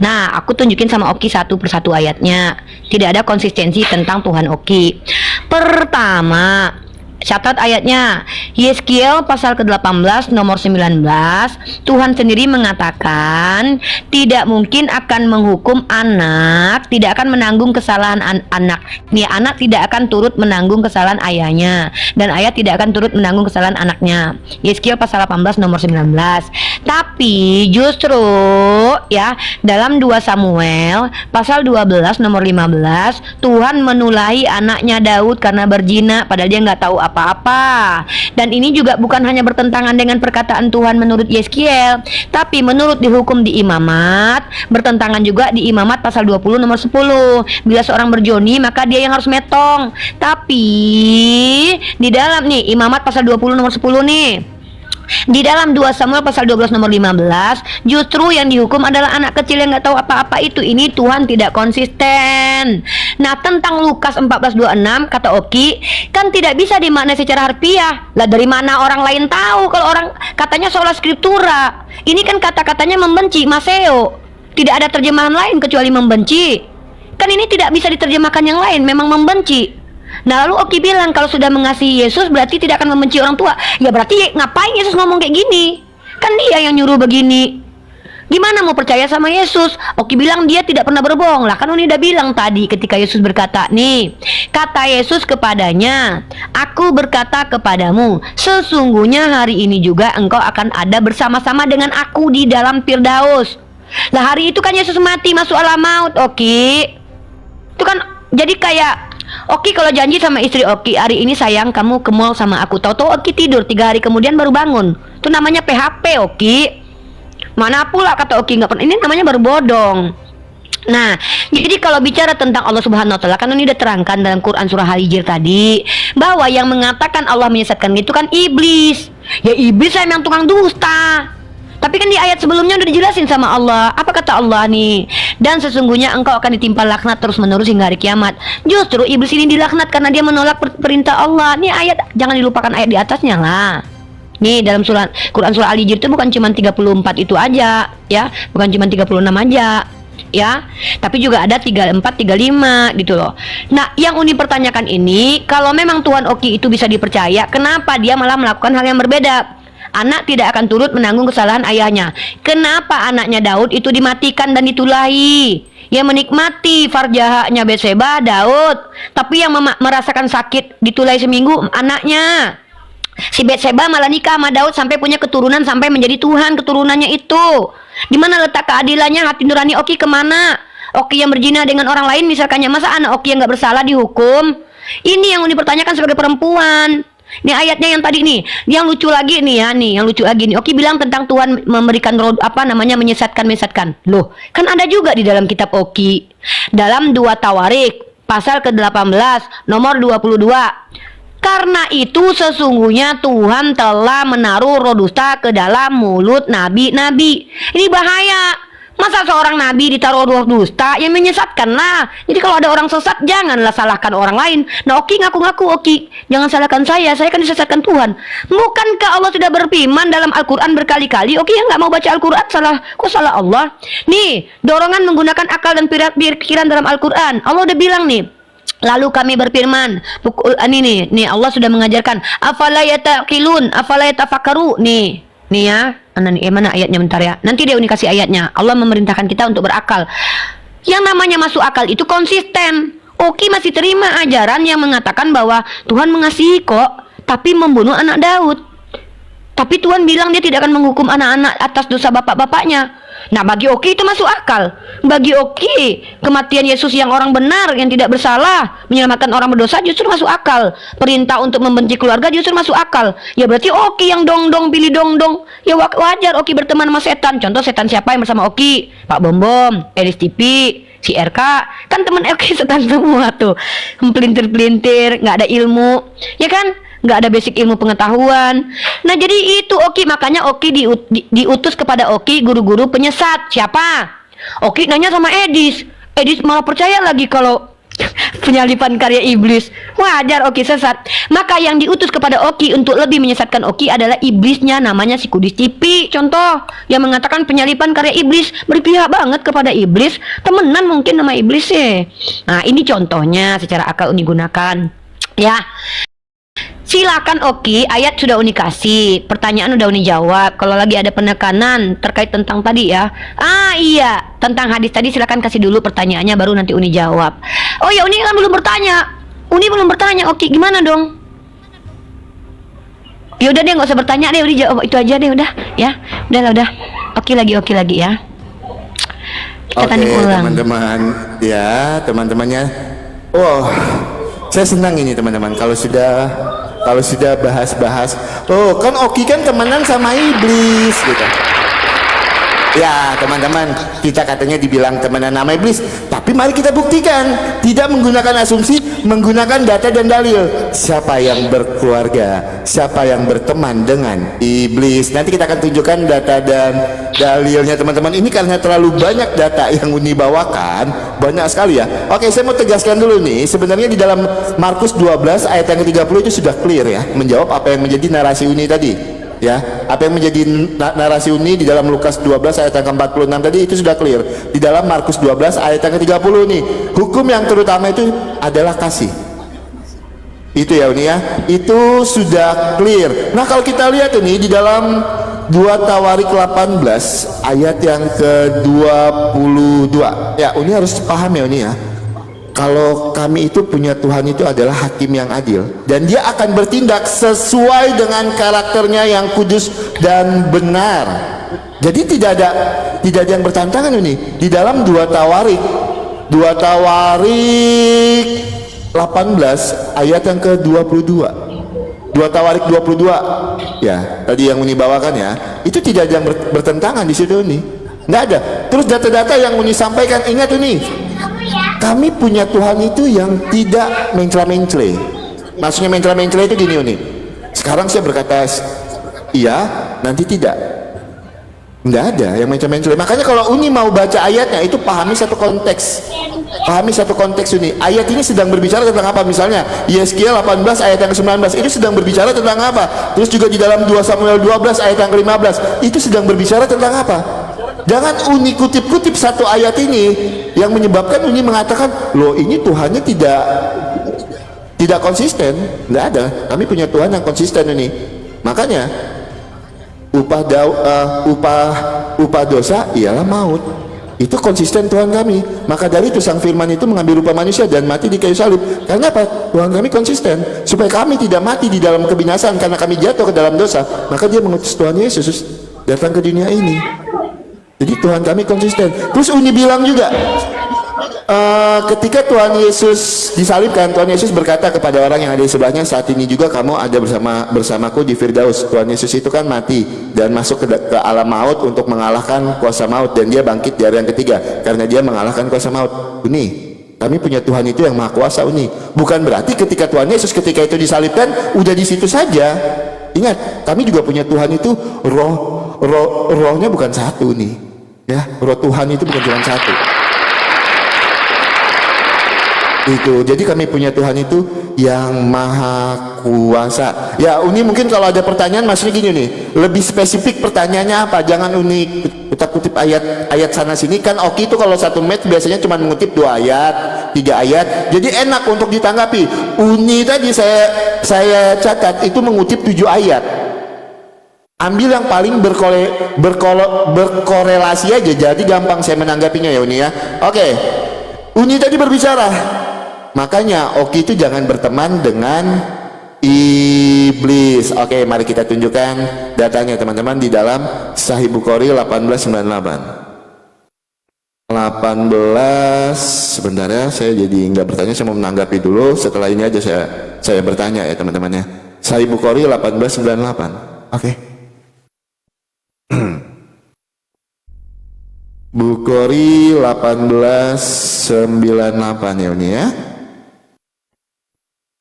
Nah, aku tunjukin sama Oki satu persatu ayatnya. Tidak ada konsistensi tentang Tuhan Oki. Pertama, catat ayatnya. Yeskiel pasal ke-18 nomor 19. Tuhan sendiri mengatakan tidak mungkin akan menghukum anak, tidak akan menanggung kesalahan anak. Nih, anak tidak akan turut menanggung kesalahan ayahnya, dan ayah tidak akan turut menanggung kesalahan anaknya. Yeskiel pasal 18 nomor 19. Tapi justru ya, dalam 2 Samuel pasal 12 nomor 15, Tuhan menulahi anaknya Daud karena berzina padahal dia nggak tahu apa-apa. Dan ini juga bukan hanya bertentangan dengan perkataan Tuhan menurut Yeskiel, tapi menurut dihukum di Imamat, bertentangan juga di Imamat pasal 20 nomor 10. Bila seorang berjoni maka dia yang harus metong. Tapi di dalam nih Imamat pasal 20 nomor 10 nih, di dalam 2 Samuel pasal 12 nomor 15, justru yang dihukum adalah anak kecil yang nggak tahu apa-apa itu. Ini Tuhan tidak konsisten. Nah, tentang Lukas 14:26 kata Oki, kan tidak bisa dimaknai secara harfiah. Lah dari mana orang lain tahu kalau orang katanya sola scriptura? Ini kan kata-katanya membenci, Maseo. Tidak ada terjemahan lain kecuali membenci. Kan ini tidak bisa diterjemahkan yang lain, memang membenci. Nah, lalu Oki bilang kalau sudah mengasihi Yesus berarti tidak akan membenci orang tua. Ya berarti ngapain Yesus ngomong kayak gini? Kan dia yang nyuruh begini. Gimana mau percaya sama Yesus? Oki bilang dia tidak pernah berbohong. Lah kan Uni udah bilang tadi ketika Yesus berkata nih, kata Yesus kepadanya, aku berkata kepadamu, sesungguhnya hari ini juga engkau akan ada bersama-sama dengan aku di dalam Firdaus. Lah hari itu kan Yesus mati masuk alam maut, Oki. Itu kan jadi kayak Oki kalau janji sama istri Oki, hari ini sayang kamu ke mall sama aku, tahu-tahu Oki tidur 3 hari kemudian baru bangun. Itu namanya PHP, Oki. Mana pula kata Oki nggak pernah. Ini namanya berbodong. Nah, jadi kalau bicara tentang Allah Subhanahu wa taala, kan ini udah terangkan dalam Quran surah Al-Hijr tadi, bahwa yang mengatakan Allah menyesatkan itu kan iblis. Ya iblis lah yang tukang dusta. Tapi kan di ayat sebelumnya udah dijelasin sama Allah. Apa kata Allah nih? Dan sesungguhnya engkau akan ditimpa laknat terus-menerus hingga hari kiamat. Justru iblis ini dilaknat karena dia menolak perintah Allah. Nih ayat, jangan dilupakan ayat di atasnya lah. Nih dalam Quran surah Al-Hijr itu bukan cuma 34 itu aja, ya. Bukan cuma 36 aja, ya. Tapi juga ada 34, 35 gitu loh. Nah, yang Uni pertanyakan ini, kalau memang Tuhan Oki itu bisa dipercaya, kenapa dia malah melakukan hal yang berbeda? Anak tidak akan turut menanggung kesalahan ayahnya. Kenapa anaknya Daud itu dimatikan dan ditulahi? Yang menikmati farjahnya Betseba Daud, tapi yang merasakan sakit ditulahi seminggu anaknya. Si Betseba malah nikah sama Daud sampai punya keturunan, sampai menjadi Tuhan keturunannya itu. Di mana letak keadilannya? Hati nurani Oki kemana? Oki yang berzina dengan orang lain misalkannya, masa anak Oki yang nggak bersalah dihukum? Ini yang dipertanyakan sebagai perempuan. Ini ayatnya yang tadi nih, yang lucu lagi nih ya, nih yang lucu lagi nih. Oki bilang tentang Tuhan memberikan menyesatkan. Loh, kan ada juga di dalam kitab Oki. Dalam 2 Tawarik pasal ke-18 nomor 22. Karena itu sesungguhnya Tuhan telah menaruh roh dusta ke dalam mulut nabi-nabi. Ini bahaya. Masa seorang nabi ditaruh roh dusta? Yang menyesatkan lah. Jadi kalau ada orang sesat, janganlah salahkan orang lain. Nah, Oki ngaku-ngaku, Oki, jangan salahkan saya kan disesatkan Tuhan. Bukankah Allah sudah berfirman dalam Al-Quran berkali-kali? Oki yang nggak mau baca Al-Quran salah. Kok salah Allah? Nih, dorongan menggunakan akal dan pikiran dalam Al-Quran. Allah udah bilang nih, lalu kami berfirman, nih Allah sudah mengajarkan, afala yataqilun, afala yatafakkaru. Nih ya, mana ayatnya bentar ya. Nanti dia Uni kasih ayatnya. Allah memerintahkan kita untuk berakal. Yang namanya masuk akal itu konsisten. Oki masih terima ajaran yang mengatakan bahwa Tuhan mengasihi kok, tapi membunuh anak Daud. Tapi Tuhan bilang dia tidak akan menghukum anak-anak atas dosa bapak-bapaknya. Nah, bagi Oki itu masuk akal. Bagi Oki, kematian Yesus yang orang benar, yang tidak bersalah, menyelamatkan orang berdosa justru masuk akal. Perintah untuk membenci keluarga justru masuk akal. Ya berarti Oki yang dong-dong pilih dong-dong. Ya wajar Oki berteman sama setan. Contoh setan siapa yang bersama Oki? Pak Bom Bom, Elis Tipi, si RK. Kan teman Oki setan semua tuh. Pelintir-pelintir, nggak ada ilmu. Ya kan? Nggak ada basic ilmu pengetahuan. Nah jadi itu Oki, makanya Oki diutus kepada Oki guru-guru penyesat. Siapa? Oki nanya sama Edis. Edis malah percaya lagi kalau penyalipan karya iblis. Wajar Oki sesat. Maka yang diutus kepada Oki untuk lebih menyesatkan Oki adalah iblisnya, namanya si Kudis Tipi. Contoh yang mengatakan penyalipan karya iblis, berpihak banget kepada iblis. Temenan mungkin nama iblis ya. Nah ini contohnya secara akal Uni gunakan. Ya. Silakan Oki, ayat sudah Uni kasih, pertanyaan udah Uni jawab. Kalau lagi ada penekanan terkait tentang tadi ya. Iya, tentang hadis tadi silakan kasih dulu pertanyaannya baru nanti Uni jawab. Oh ya, Uni kan belum bertanya. Uni belum bertanya, Oki gimana dong? Ya udah deh, nggak usah bertanya deh, Uni jawab itu aja deh udah, ya. Udah. Oki lagi ya. Kita tanding ulang. Teman-teman, ya teman-temannya. Oh, saya senang ini teman-teman kalau sudah bahas-bahas. Oh kan Oki kan temenan sama iblis gitu. Ya teman-teman, kita katanya dibilang temenan sama iblis, tapi mari kita buktikan. Tidak menggunakan asumsi, menggunakan data dan dalil. Siapa yang berkeluarga, siapa yang berteman dengan iblis. Nanti kita akan tunjukkan data dan dalilnya teman-teman. Ini karena terlalu banyak data yang Uni bawakan, banyak sekali ya. Oke, saya mau tegaskan dulu nih, sebenarnya di dalam Markus 12 ayat yang ke-30 itu sudah clear ya, menjawab apa yang menjadi narasi Uni tadi. Ya, apa yang menjadi narasi Uni di dalam Lukas 12 ayat yang ke-46 tadi itu sudah clear. Di dalam Markus 12 ayat yang ke-30 nih, hukum yang terutama itu adalah kasih. Itu ya Uni ya, itu sudah clear. Nah kalau kita lihat ini di dalam 2 Tawarik 18 ayat yang ke-22 ya, Uni harus paham ya Uni ya, kalau kami itu punya Tuhan itu adalah hakim yang adil, dan dia akan bertindak sesuai dengan karakternya yang kudus dan benar. Jadi tidak ada yang bertentangan ini di dalam 2 Tawarik 18 ayat yang ke-22. 2 Tawarik 22 ya, tadi yang Uni bawakan ya, itu tidak ada yang bertentangan di situ Uni, nggak ada. Terus data-data yang Uni sampaikan, ingat Uni, kami punya Tuhan itu yang tidak mencela-mencela. Maksudnya mencela-mencela itu gini Uni, sekarang saya berkata iya, nanti tidak. Nggak ada yang mencela-mencela. Makanya kalau Uni mau baca ayatnya itu pahami satu konteks. Pahami satu konteks Uni. Ayat ini sedang berbicara tentang apa? Misalnya Yeskiel 18 ayat yang ke-19 itu sedang berbicara tentang apa? Terus juga di dalam 2 Samuel 12 ayat yang ke-15 itu sedang berbicara tentang apa? Jangan Uni kutip-kutip satu ayat ini yang menyebabkan Uni mengatakan, loh ini Tuhannya tidak konsisten. Nggak ada. Kami punya Tuhan yang konsisten Uni. Makanya upah dosa ialah maut. Itu konsisten Tuhan kami. Maka dari itu Sang Firman itu mengambil rupa manusia dan mati di kayu salib. Karena apa? Tuhan kami konsisten supaya kami tidak mati di dalam kebinasaan karena kami jatuh ke dalam dosa. Maka dia mengutus Tuhan Yesus datang ke dunia ini. Jadi Tuhan kami konsisten. Terus Uni bilang juga, ketika Tuhan Yesus disalibkan, Tuhan Yesus berkata kepada orang yang ada di sebelahnya, saat ini juga kamu ada bersamaku di Firdaus. Tuhan Yesus itu kan mati dan masuk ke alam maut untuk mengalahkan kuasa maut, dan dia bangkit di hari yang ketiga karena dia mengalahkan kuasa maut. Uni, kami punya Tuhan itu yang maha kuasa Uni. Bukan berarti ketika Tuhan Yesus ketika itu disalibkan udah di situ saja. Ingat, kami juga punya Tuhan itu rohnya bukan satu nih. Ya, roh Tuhan itu bukan cuma satu. Itu, jadi kami punya Tuhan itu yang maha kuasa. Ya, Uni mungkin kalau ada pertanyaan maksudnya gini nih, lebih spesifik pertanyaannya apa? Jangan Uni kutip ayat sana sini. Kan Oki itu kalau satu match biasanya cuma mengutip 2 ayat, 3 ayat. Jadi enak untuk ditanggapi. Uni tadi saya catat itu mengutip 7 ayat. Ambil yang paling berkorelasi aja, jadi gampang saya menanggapinya ya Uni ya. Oke, Uni tadi berbicara, makanya Oki itu jangan berteman dengan iblis. Oke, mari kita tunjukkan datanya teman-teman di dalam Sahih Bukhari 1898. 18, sebentar ya, saya jadi nggak bertanya, saya mau menanggapi dulu. Setelah ini aja saya bertanya ya teman-teman ya. Sahih Bukhari 1898. Oke. Bukhari 1898 ya ini ya.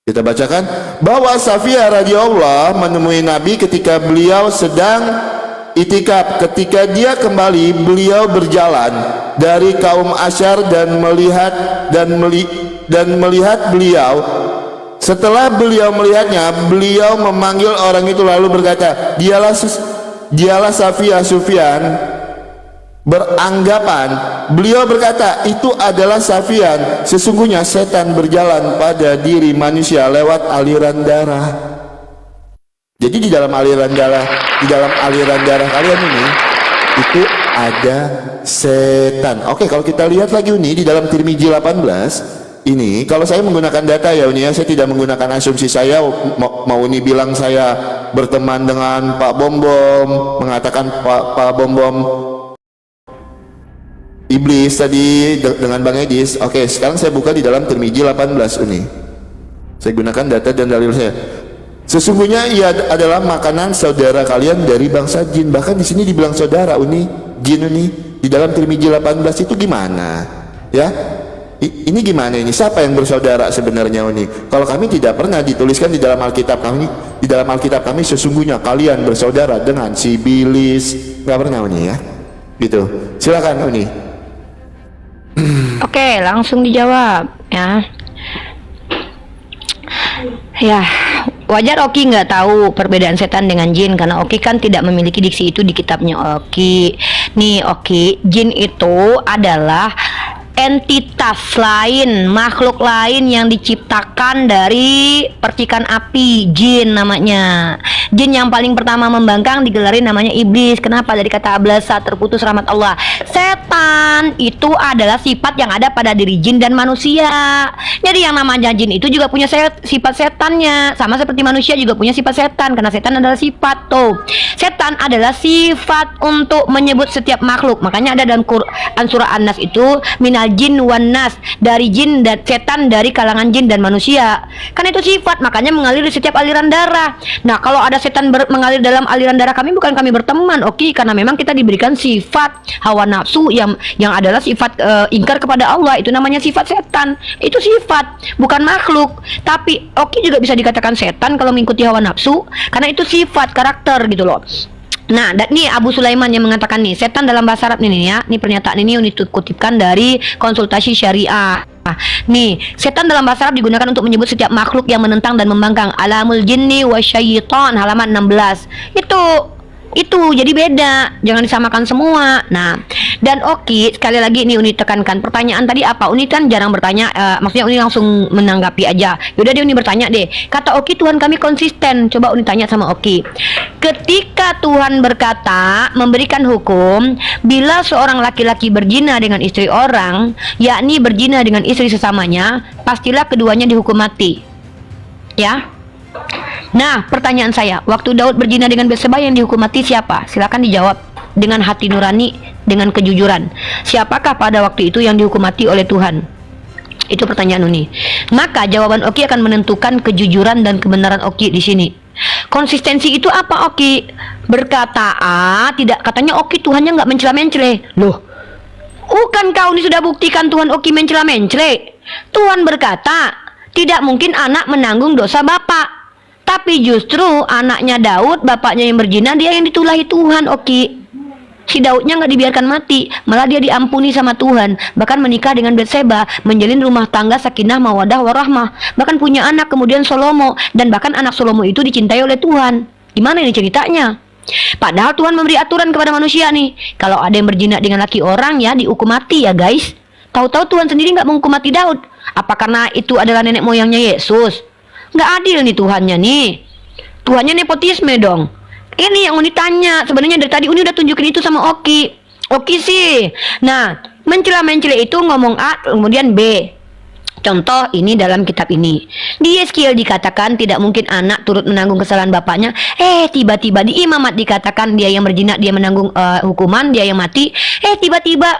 Kita bacakan bahwa Safiyah radhiyallahu menemui Nabi ketika beliau sedang itikaf. Ketika dia kembali, beliau berjalan dari kaum Asyar dan melihat beliau. Setelah beliau melihatnya, beliau memanggil orang itu lalu berkata, dialah Safiyah. Sufyan beranggapan, beliau berkata, itu adalah Safyan. Sesungguhnya setan berjalan pada diri manusia lewat aliran darah. Jadi di dalam aliran darah kalian ini itu ada setan. Oke, kalau kita lihat lagi ini di dalam Tirmizi 18 ini, kalau saya menggunakan data ya Uni ya, saya tidak menggunakan asumsi saya. Mau Uni bilang saya berteman dengan Pak Bom Bom, mengatakan Pak Bom Bom iblis tadi dengan Bang Edis. Oke, sekarang saya buka di dalam Tirmizi 18 Uni. Saya gunakan data dan dalil saya. Sesungguhnya ia adalah makanan saudara kalian dari bangsa jin. Bahkan di sini dibilang saudara Uni, jin Uni. Di dalam Tirmizi 18 itu gimana? Ya. Ini gimana ini? Siapa yang bersaudara sebenarnya Uni? Kalau kami tidak pernah dituliskan di dalam Alkitab kami, sesungguhnya kalian bersaudara dengan si iblis. Enggak pernah Uni ya. Gitu. Silakan Uni. Oke, langsung dijawab ya. Ya, wajar Oki nggak tahu perbedaan setan dengan jin karena Oki kan tidak memiliki diksi itu di kitabnya Oki. Nih Oki, jin itu adalah entitas lain, makhluk lain yang diciptakan dari percikan api, jin namanya. Jin yang paling pertama membangkang digelarin namanya iblis. Kenapa? Dari kata ablasa, terputus rahmat Allah. Setan itu adalah sifat yang ada pada diri jin dan manusia. Jadi yang namanya jin itu juga punya sifat setannya. Sama seperti manusia juga punya sifat setan, karena setan adalah sifat tuh. Setan adalah sifat untuk menyebut setiap makhluk. Makanya ada dalam Quran surah An-Nas itu minal jin wan nas, dari jin dan setan dari kalangan jin dan manusia. Kan itu sifat, makanya mengalir di setiap aliran darah. Nah, kalau ada setan mengalir dalam aliran darah kami, bukan kami berteman, oke, karena memang kita diberikan sifat hawa nafsu yang adalah sifat ingkar kepada Allah. Itu namanya sifat setan. Itu sifat, bukan makhluk. Tapi oke juga bisa dikatakan setan kalau mengikuti hawa nafsu, karena itu sifat karakter gitu loh. Nah, nih Abu Sulaiman yang mengatakan nih, setan dalam bahasa Arab nih ya. Nih pernyataan ini kutipkan dari Konsultasi Syariah. Nih, setan dalam bahasa Arab digunakan untuk menyebut setiap makhluk yang menentang dan membangkang. Alamul jinni wasyaiton halaman 16. Itu jadi beda, jangan disamakan semua. Nah, dan Oki sekali lagi ini Uni tekankan, pertanyaan tadi apa? Uni kan jarang bertanya, maksudnya Uni langsung menanggapi aja. Yaudah deh Uni bertanya deh. Kata Oki, Tuhan kami konsisten. Coba Uni tanya sama Oki. Ketika Tuhan berkata memberikan hukum, bila seorang laki-laki berzina dengan istri orang, yakni berzina dengan istri sesamanya, pastilah keduanya dihukum mati. Ya. Nah, pertanyaan saya, waktu Daud berzina dengan Batseba yang dihukum mati siapa? Silakan dijawab dengan hati nurani, dengan kejujuran. Siapakah pada waktu itu yang dihukum mati oleh Tuhan? Itu pertanyaan Uni. Maka jawaban Oki akan menentukan kejujuran dan kebenaran Oki di sini. Konsistensi itu apa Oki? Berkata A, tidak, katanya Oki Tuhannya nggak mencela-mencele. Loh, bukankah Uni sudah buktikan Tuhan Oki mencela-mencele? Tuhan berkata, tidak mungkin anak menanggung dosa bapak. Tapi justru anaknya Daud, bapaknya yang berzina, dia yang ditulahi Tuhan, Oki. Si Daudnya nggak dibiarkan mati, malah dia diampuni sama Tuhan. Bahkan menikah dengan Batseba, menjalin rumah tangga sakinah mawadah warahmah. Bahkan punya anak kemudian Salomo, dan bahkan anak Salomo itu dicintai oleh Tuhan. Gimana ini ceritanya? Padahal Tuhan memberi aturan kepada manusia nih. Kalau ada yang berzina dengan laki orang ya dihukum mati ya guys. Tahu-tahu Tuhan sendiri nggak menghukum mati Daud. Apa karena itu adalah nenek moyangnya Yesus? Nggak adil nih Tuhannya nih. Tuhannya nepotisme dong. Ini yang Uni tanya. Sebenarnya dari tadi Uni udah tunjukin itu sama Oki. Oki sih. Nah, mencela-mencela itu ngomong A kemudian B. Contoh ini dalam kitab ini. Di Yeskiel dikatakan tidak mungkin anak turut menanggung kesalahan bapaknya. Tiba-tiba di Imamat dikatakan dia yang berzina, dia menanggung hukuman, dia yang mati. Tiba-tiba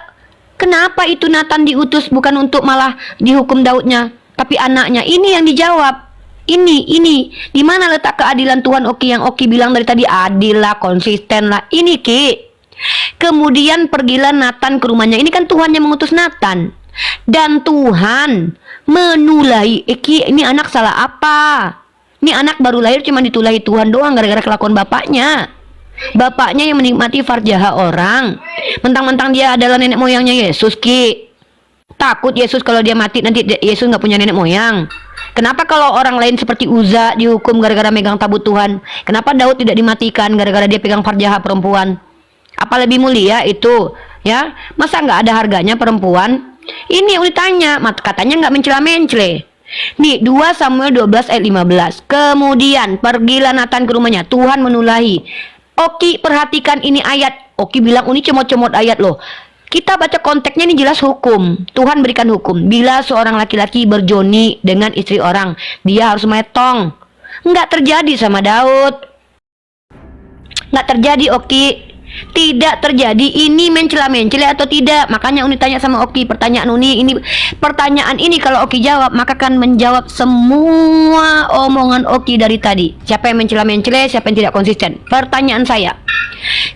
kenapa itu Nathan diutus bukan untuk malah dihukum Daudnya, tapi anaknya? Ini yang dijawab. Ini. Di mana letak keadilan Tuhan Oki yang Oki bilang dari tadi adil lah, konsisten lah. Ini Ki. Kemudian pergilah Nathan ke rumahnya. Ini kan Tuhan yang mengutus Nathan. Dan Tuhan menulahi. Ki, ini anak salah apa? Ini anak baru lahir cuma ditulahi Tuhan doang gara-gara kelakuan bapaknya. Bapaknya yang menikmati farjaha orang. Mentang-mentang dia adalah nenek moyangnya Yesus, Ki. Takut Yesus kalau dia mati nanti Yesus nggak punya nenek moyang. Kenapa kalau orang lain seperti Uza dihukum gara-gara megang tabut Tuhan? Kenapa Daud tidak dimatikan gara-gara dia pegang farjaha perempuan? Apa lebih mulia itu? Ya, masa nggak ada harganya perempuan? Ini yang ditanya, katanya nggak mencela-mencele. Nih 2 Samuel 12 ayat 15. Kemudian pergilah Nathan ke rumahnya. Tuhan menulahi. Oki perhatikan ini ayat. Oki bilang ini comot-comot ayat loh. Kita baca konteksnya ini jelas hukum. Tuhan berikan hukum. Bila seorang laki-laki berjoni dengan istri orang, dia harus metong. Nggak terjadi sama Daud. Nggak terjadi Oki. Tidak terjadi. Ini mencela-mencela atau tidak? Makanya Uni tanya sama Oki. Pertanyaan ini kalau Oki jawab, maka akan menjawab semua omongan Oki dari tadi. Siapa yang mencela-mencela, siapa yang tidak konsisten. Pertanyaan saya,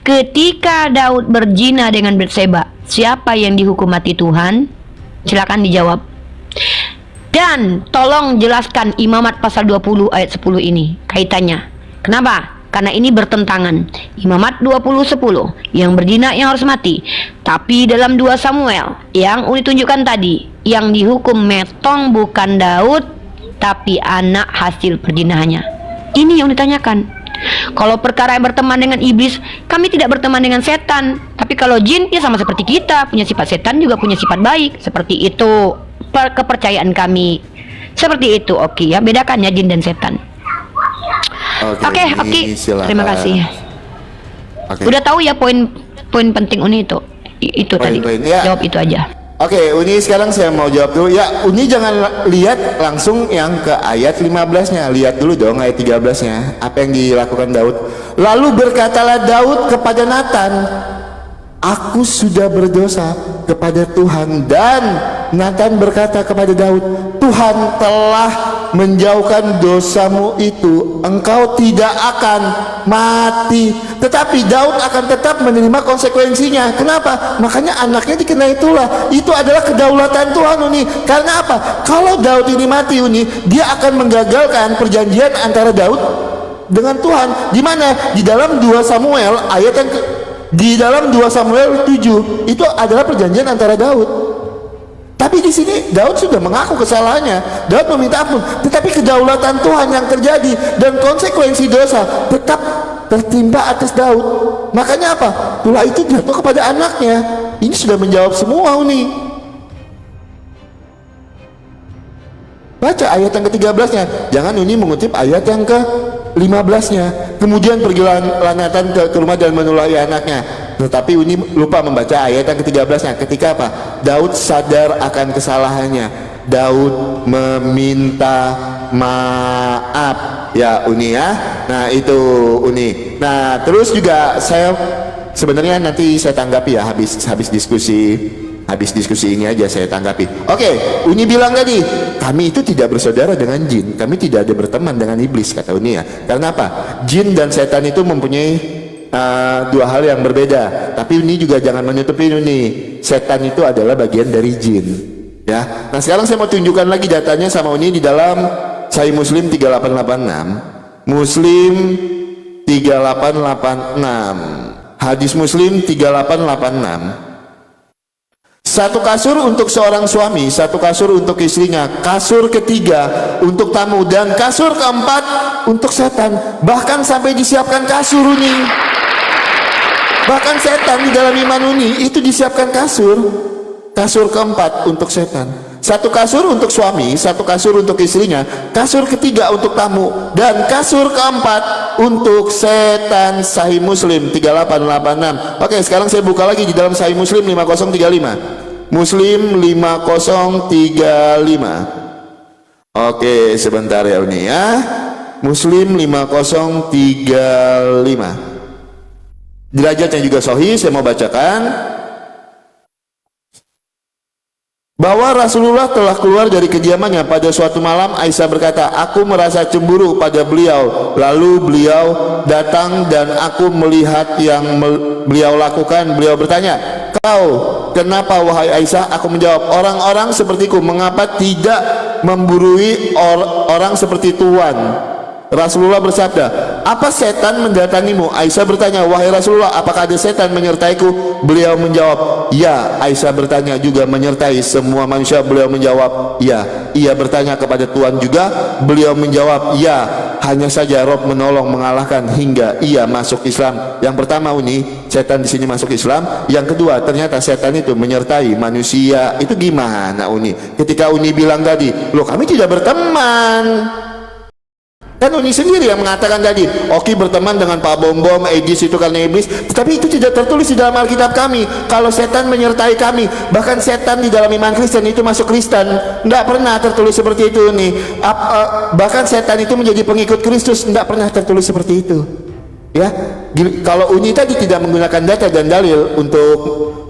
ketika Daud berzina dengan Batseba, siapa yang dihukum mati Tuhan? Silakan dijawab. Dan tolong jelaskan Imamat pasal 20 ayat 10 ini kaitannya. Kenapa? Karena ini bertentangan. Imamat 20:10 yang berzina yang harus mati. Tapi dalam 2 Samuel yang Uni tunjukkan tadi, yang dihukum metong bukan Daud tapi anak hasil perzinahannya. Ini yang ditanyakan. Kalau perkara yang berteman dengan iblis, kami tidak berteman dengan setan. Tapi kalau jin, ya sama seperti kita, punya sifat setan juga punya sifat baik. Seperti itu kepercayaan kami. Seperti itu, Oki ya. Bedakan ya jin dan setan. Oke. Terima kasih. Udah tahu ya poin penting Uni itu. Itu tadi. Ya. Jawab itu aja. Oke, Uni sekarang saya mau jawab dulu. Ya, Uni jangan lihat langsung yang ke ayat 15-nya. Lihat dulu dong ayat 13-nya. Apa yang dilakukan Daud. Lalu berkatalah Daud kepada Nathan, aku sudah berdosa kepada Tuhan. Dan Nathan berkata kepada Daud, Tuhan telah menjauhkan dosamu itu, engkau tidak akan mati. Tetapi Daud akan tetap menerima konsekuensinya. Kenapa? Makanya anaknya dikenai itulah. Itu adalah kedaulatan Tuhan, Uni. Karena apa? Kalau Daud ini mati, Uni, dia akan menggagalkan perjanjian antara Daud dengan Tuhan. Di mana? Di dalam 2 Samuel ayat yang di dalam 2 Samuel 7 itu adalah perjanjian antara Daud. Tapi di sini Daud sudah mengaku kesalahannya. Daud meminta ampun, tetapi kedaulatan Tuhan yang terjadi dan konsekuensi dosa tetap tertimpa atas Daud. Makanya apa? Tulah itu jatuh kepada anaknya. Ini sudah menjawab semua, Uni. Baca ayat yang ke-13-nya. Jangan Uni mengutip ayat yang ke-15-nya. Kemudian pergilah Nathan ke rumah dan menulahi anaknya. Tetapi Uni lupa membaca ayat yang ke-13-nya. Ketika apa? Daud sadar akan kesalahannya. Daud meminta maaf. Ya Uni ya. Nah itu Uni. Nah terus juga saya sebenarnya nanti saya tanggapi ya habis diskusi ini aja saya tanggapi. Oke, Uni bilang tadi, kami itu tidak bersaudara dengan jin, kami tidak ada berteman dengan iblis, kata Uni ya. Karena apa? Jin dan setan itu mempunyai dua hal yang berbeda. Tapi Uni juga jangan menutupi Uni, setan itu adalah bagian dari jin. Ya. Nah sekarang saya mau tunjukkan lagi datanya sama Uni di dalam Sahih Muslim 3886. Muslim 3886. Hadis Muslim 3886. Satu kasur untuk seorang suami, satu kasur untuk istrinya, kasur ketiga untuk tamu, dan kasur keempat untuk setan. Bahkan sampai disiapkan kasur Uni. Bahkan setan di dalam iman Uni itu disiapkan kasur. Kasur keempat untuk setan. Satu kasur untuk suami, satu kasur untuk istrinya, kasur ketiga untuk tamu, dan kasur keempat untuk setan. Sahih Muslim 3886. Oke, sekarang saya buka lagi di dalam Sahih Muslim 5035. Muslim 5035. Oke, sebentar ya Uni ya. Muslim 5035. Derajatnya juga sahih, saya mau bacakan. Bahwa Rasulullah telah keluar dari kediamannya pada suatu malam. Aisyah berkata, aku merasa cemburu pada beliau. Lalu beliau datang dan aku melihat yang beliau lakukan. Beliau bertanya, kau kenapa wahai Aisyah? Aku menjawab, orang-orang sepertiku mengapa tidak memburui orang seperti Tuhan? Rasulullah bersabda, apa setan mendatangimu? Aisyah bertanya, wahai Rasulullah, apakah ada setan menyertaiku? Beliau menjawab, ya. Aisyah bertanya, juga menyertai semua manusia? Beliau menjawab, ya. Ia bertanya kepada Tuhan juga? Beliau menjawab, ya. Hanya saja Rob menolong mengalahkan hingga ia masuk Islam. Yang pertama Uni, setan di sini masuk Islam. Yang kedua, ternyata setan itu menyertai manusia. Itu gimana Uni? Ketika Uni bilang tadi, loh kami tidak berteman. Kan Uni sendiri yang mengatakan tadi, Oki berteman dengan Pak Bom-Bom, Aegis itu karena iblis. Tetapi itu tidak tertulis di dalam Alkitab kami. Kalau setan menyertai kami, bahkan setan di dalam iman Kristen itu masuk Kristen, tidak pernah tertulis seperti itu nih. Bahkan setan itu menjadi pengikut Kristus, tidak pernah tertulis seperti itu. Ya, kalau Uni tadi tidak menggunakan data dan dalil untuk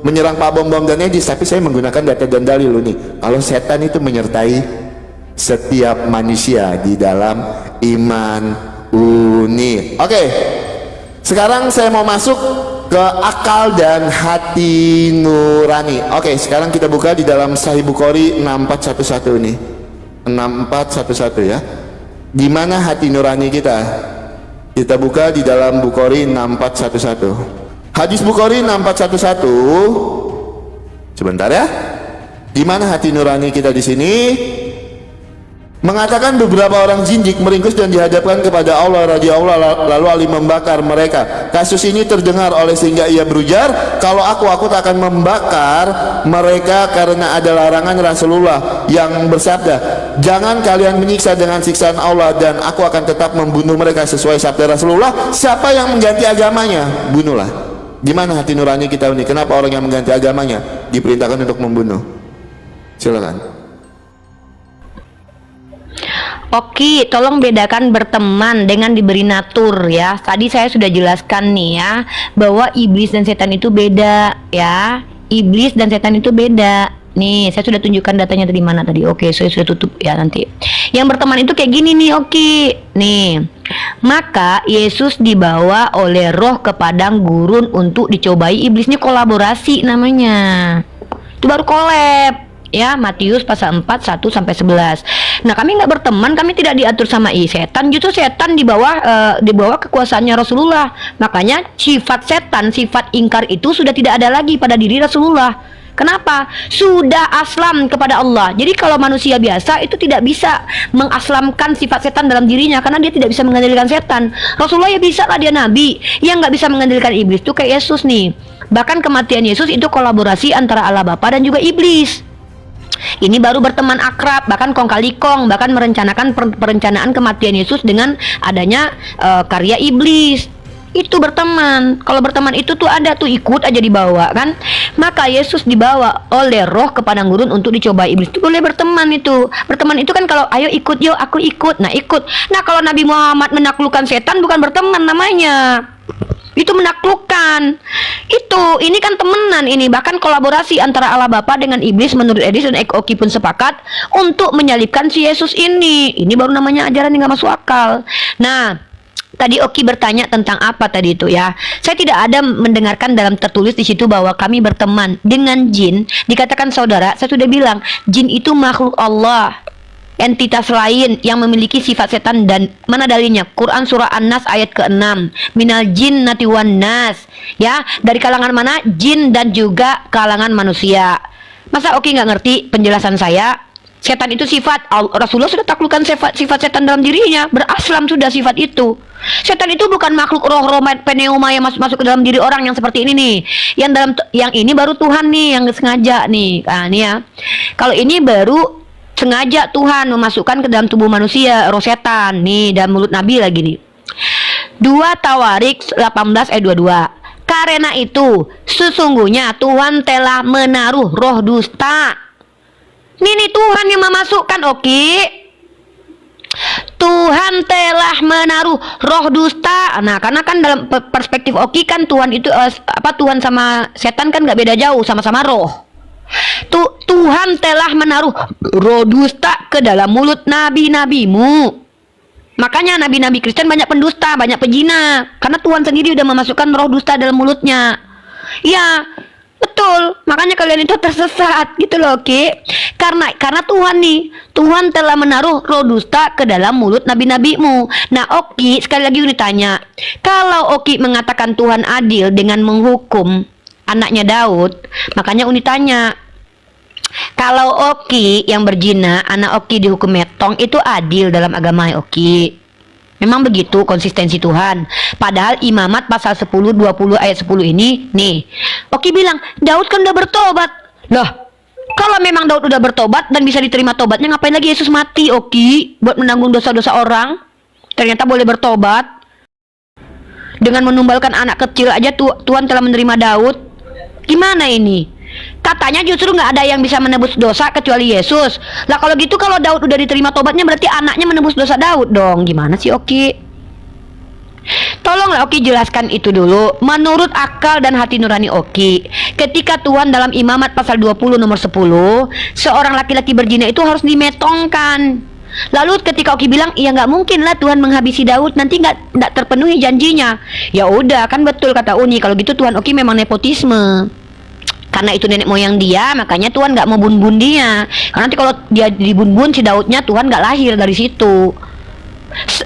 menyerang Pak Bom-Bom dan Aegis, tapi saya menggunakan data dan dalil Uni. Kalau setan itu menyertai setiap manusia di dalam iman Uni. Oke, sekarang saya mau masuk ke akal dan hati nurani. Oke, sekarang kita buka di dalam Sahih Bukhari 6411 ini. 6411 ya. Di mana hati nurani kita? Kita buka di dalam Bukhari 6411. Hadis Bukhari 6411. Sebentar ya. Di mana hati nurani kita di sini? Mengatakan beberapa orang jinjik meringkus dan dihadapkan kepada Allah, Raja Allah, lalu Ali membakar mereka. Kasus ini terdengar oleh sehingga ia berujar, kalau aku tak akan membakar mereka karena ada larangan Rasulullah yang bersabda, jangan kalian menyiksa dengan siksaan Allah, dan aku akan tetap membunuh mereka sesuai sabda Rasulullah. Siapa yang mengganti agamanya, bunuhlah. Gimana hati nurani kita ini? Kenapa orang yang mengganti agamanya diperintahkan untuk membunuh? Silakan. Oke, tolong bedakan berteman dengan diberi natur ya. Tadi saya sudah jelaskan nih ya, bahwa iblis dan setan itu beda ya. Iblis dan setan itu beda. Nih, saya sudah tunjukkan datanya dari mana tadi. Oke, saya sudah tutup ya nanti. Yang berteman itu kayak gini nih, oke. Nih, maka Yesus dibawa oleh Roh ke padang gurun untuk dicobai. Iblisnya kolaborasi namanya. Itu baru kolab. Ya, Matius pasal 4 1 sampai 11. Nah, kami nggak berteman, kami tidak diatur sama setan. Justru setan di bawah kekuasaannya Rasulullah. Makanya sifat setan, sifat ingkar itu sudah tidak ada lagi pada diri Rasulullah. Kenapa? Sudah aslam kepada Allah. Jadi kalau manusia biasa itu tidak bisa mengaslamkan sifat setan dalam dirinya, karena dia tidak bisa mengendalikan setan. Rasulullah ya bisa lah, dia nabi. Yang nggak bisa mengendalikan iblis itu kayak Yesus nih. Bahkan kematian Yesus itu kolaborasi antara Allah Bapa dan juga iblis. Ini baru berteman akrab, bahkan kong kali kong, bahkan merencanakan perencanaan kematian Yesus dengan adanya karya iblis. Itu berteman. Kalau berteman itu tuh ada tuh, ikut aja dibawa kan. Maka Yesus dibawa oleh Roh ke padang gurun untuk dicoba iblis. Itu boleh berteman itu. Berteman itu kan kalau ayo ikut, yuk aku ikut. Nah ikut. Nah kalau Nabi Muhammad menaklukkan setan bukan berteman namanya. Itu menaklukkan. Ini kan temenan ini, bahkan kolaborasi antara Allah Bapa dengan iblis. Menurut Edis dan Oki pun sepakat untuk menyalibkan si Yesus ini. Ini baru namanya ajaran yang gak masuk akal. Nah, tadi Oki bertanya tentang apa tadi itu ya. Saya tidak ada mendengarkan dalam tertulis di situ bahwa kami berteman dengan jin. Dikatakan saudara, saya sudah bilang, jin itu makhluk Allah, entitas lain yang memiliki sifat setan. Dan mana dalilnya? Quran surah An-Nas ayat ke-6. Minal jinnati wan nas. Ya, dari kalangan mana? Jin dan juga kalangan manusia. Masa Oki nggak ngerti penjelasan saya? Setan itu sifat. Rasulullah sudah taklukkan sifat setan dalam dirinya. Beraslam sudah sifat itu. Setan itu bukan makhluk roh-roh pneuma yang masuk ke dalam diri orang yang seperti ini nih. Yang ini baru Tuhan nih yang sengaja nih. Nah, nih ya. Kalau ini baru sengaja Tuhan memasukkan ke dalam tubuh manusia roh setan nih, dan mulut Nabi lagi nih. 2 Tawarik 18 ayat 22. Karena itu sesungguhnya Tuhan telah menaruh roh dusta. Ini Tuhan yang memasukkan, oke. Tuhan telah menaruh roh dusta. Nah, karena kan dalam perspektif Oki kan Tuhan itu Tuhan sama setan kan nggak beda jauh, sama-sama roh. Tuhan telah menaruh roh dusta ke dalam mulut nabi-nabimu. Makanya nabi-nabi Kristen banyak pendusta, banyak pezina, karena Tuhan sendiri udah memasukkan roh dusta dalam mulutnya. Ya, betul. Makanya kalian itu tersesat gitu loh, Ki. Karena Tuhan telah menaruh roh dusta ke dalam mulut nabi-nabimu. Nah, Oki, sekali lagi Uni tanya, kalau Oki mengatakan Tuhan adil dengan menghukum anaknya Daud, makanya Uni tanya, kalau Oki yang berzina, anak Oki dihukum metong, itu adil dalam agama Oki? Memang begitu konsistensi Tuhan. Padahal Imamat pasal 10, 20 ayat 10 ini, nih, Oki bilang, Daud kan udah bertobat. Loh, kalau memang Daud udah bertobat dan bisa diterima tobatnya, ngapain lagi Yesus mati, Oki? Buat menanggung dosa-dosa orang? Ternyata boleh bertobat. Dengan menumbalkan anak kecil aja Tuhan telah menerima Daud. Gimana ini? Katanya justru nggak ada yang bisa menebus dosa kecuali Yesus. Lah kalau gitu, kalau Daud udah diterima tobatnya, berarti anaknya menebus dosa Daud dong. Gimana sih Oki? Tolonglah Oki jelaskan itu dulu menurut akal dan hati nurani Oki. Ketika Tuhan dalam Imamat pasal 20 nomor 10, seorang laki-laki berzina itu harus dimetongkan. Lalu ketika Oki bilang, iya nggak mungkin lah Tuhan menghabisi Daud, nanti nggak terpenuhi janjinya. Ya udah, kan betul kata Uni, kalau gitu Tuhan Oki memang nepotisme. Karena itu nenek moyang dia, makanya Tuhan nggak mau bun-bun dia. Karena nanti kalau dia dibun-bun si Daudnya, Tuhan nggak lahir dari situ.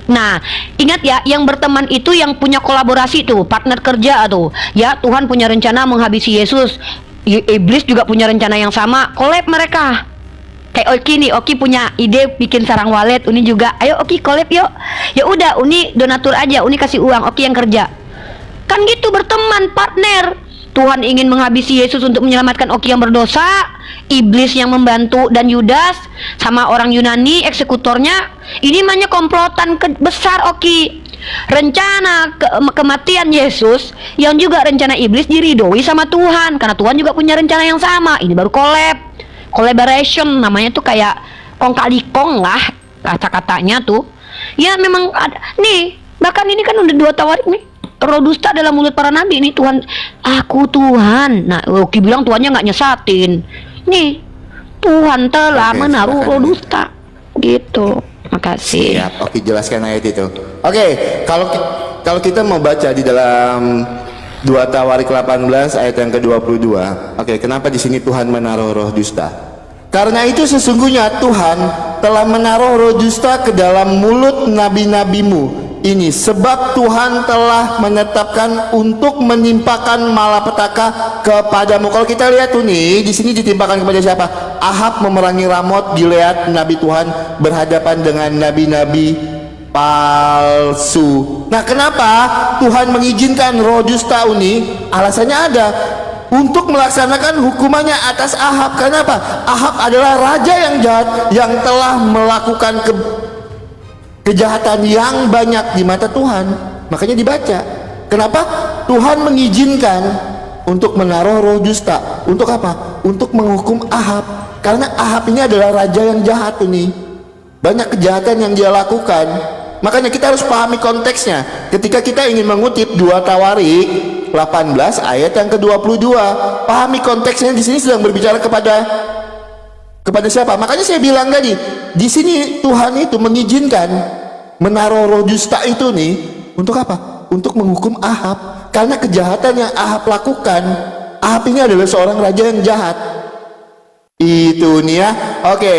Nah, ingat ya, yang berteman itu yang punya kolaborasi tuh, partner kerja tuh. Ya, Tuhan punya rencana menghabisi Yesus. Iblis juga punya rencana yang sama, collab mereka. Kayak Oki nih, Oki punya ide bikin sarang walet, Uni juga. Ayo Oki collab yuk. Ya udah, Uni donatur aja, Uni kasih uang, Oki yang kerja. Kan gitu, berteman, partner. Tuhan ingin menghabisi Yesus untuk menyelamatkan Oki yang berdosa, iblis yang membantu, dan Yudas sama orang Yunani eksekutornya. Ini namanya komplotan besar Oki. Rencana kematian Yesus yang juga rencana iblis diridhoi sama Tuhan, karena Tuhan juga punya rencana yang sama. Ini baru collaboration namanya tuh, kayak kong kali kong lah kata-katanya tuh. Ya memang ada. Nih, bahkan ini kan udah 2 tawarik nih, roh dusta dalam mulut para nabi. Ini Tuhan, aku Tuhan. Nah, Oki bilang Tuhannya nggak nyesatin. Nih, Tuhan telah menaruh roh dusta. Gitu. Makasih. Siap, Oki jelaskan ayat itu. Oke, kalau kita mau baca di dalam 2 Tawarik 18 ayat yang ke-22. Oke, kenapa di sini Tuhan menaruh roh dusta? Karena itu sesungguhnya Tuhan telah menaruh roh dusta ke dalam mulut nabi-nabimu. Ini sebab Tuhan telah menetapkan untuk menimpakan malapetaka kepadamu. Kalau kita lihat tuh nih, di sini ditimpakan kepada siapa? Ahab memerangi Ramot Gilead, nabi Tuhan berhadapan dengan nabi-nabi palsu. Nah, kenapa Tuhan mengizinkan roh dusta ini? Alasannya ada, untuk melaksanakan hukumannya atas Ahab. Kenapa? Ahab adalah raja yang jahat yang telah melakukan kejahatan yang banyak di mata Tuhan. Makanya dibaca, kenapa Tuhan mengizinkan untuk menaruh roh dusta. Untuk apa? Untuk menghukum Ahab. Karena Ahab ini adalah raja yang jahat ini, banyak kejahatan yang dia lakukan. Makanya kita harus pahami konteksnya. Ketika kita ingin mengutip 2 Tawarik 18 ayat yang ke-22, pahami konteksnya. Di sini sedang berbicara kepada siapa? Makanya saya bilang tadi, di sini Tuhan itu mengizinkan menaruh roh dusta itu nih untuk apa? Untuk menghukum Ahab. Karena kejahatan yang Ahab lakukan. Ahab ini adalah seorang raja yang jahat. Itu nih ya. Oke.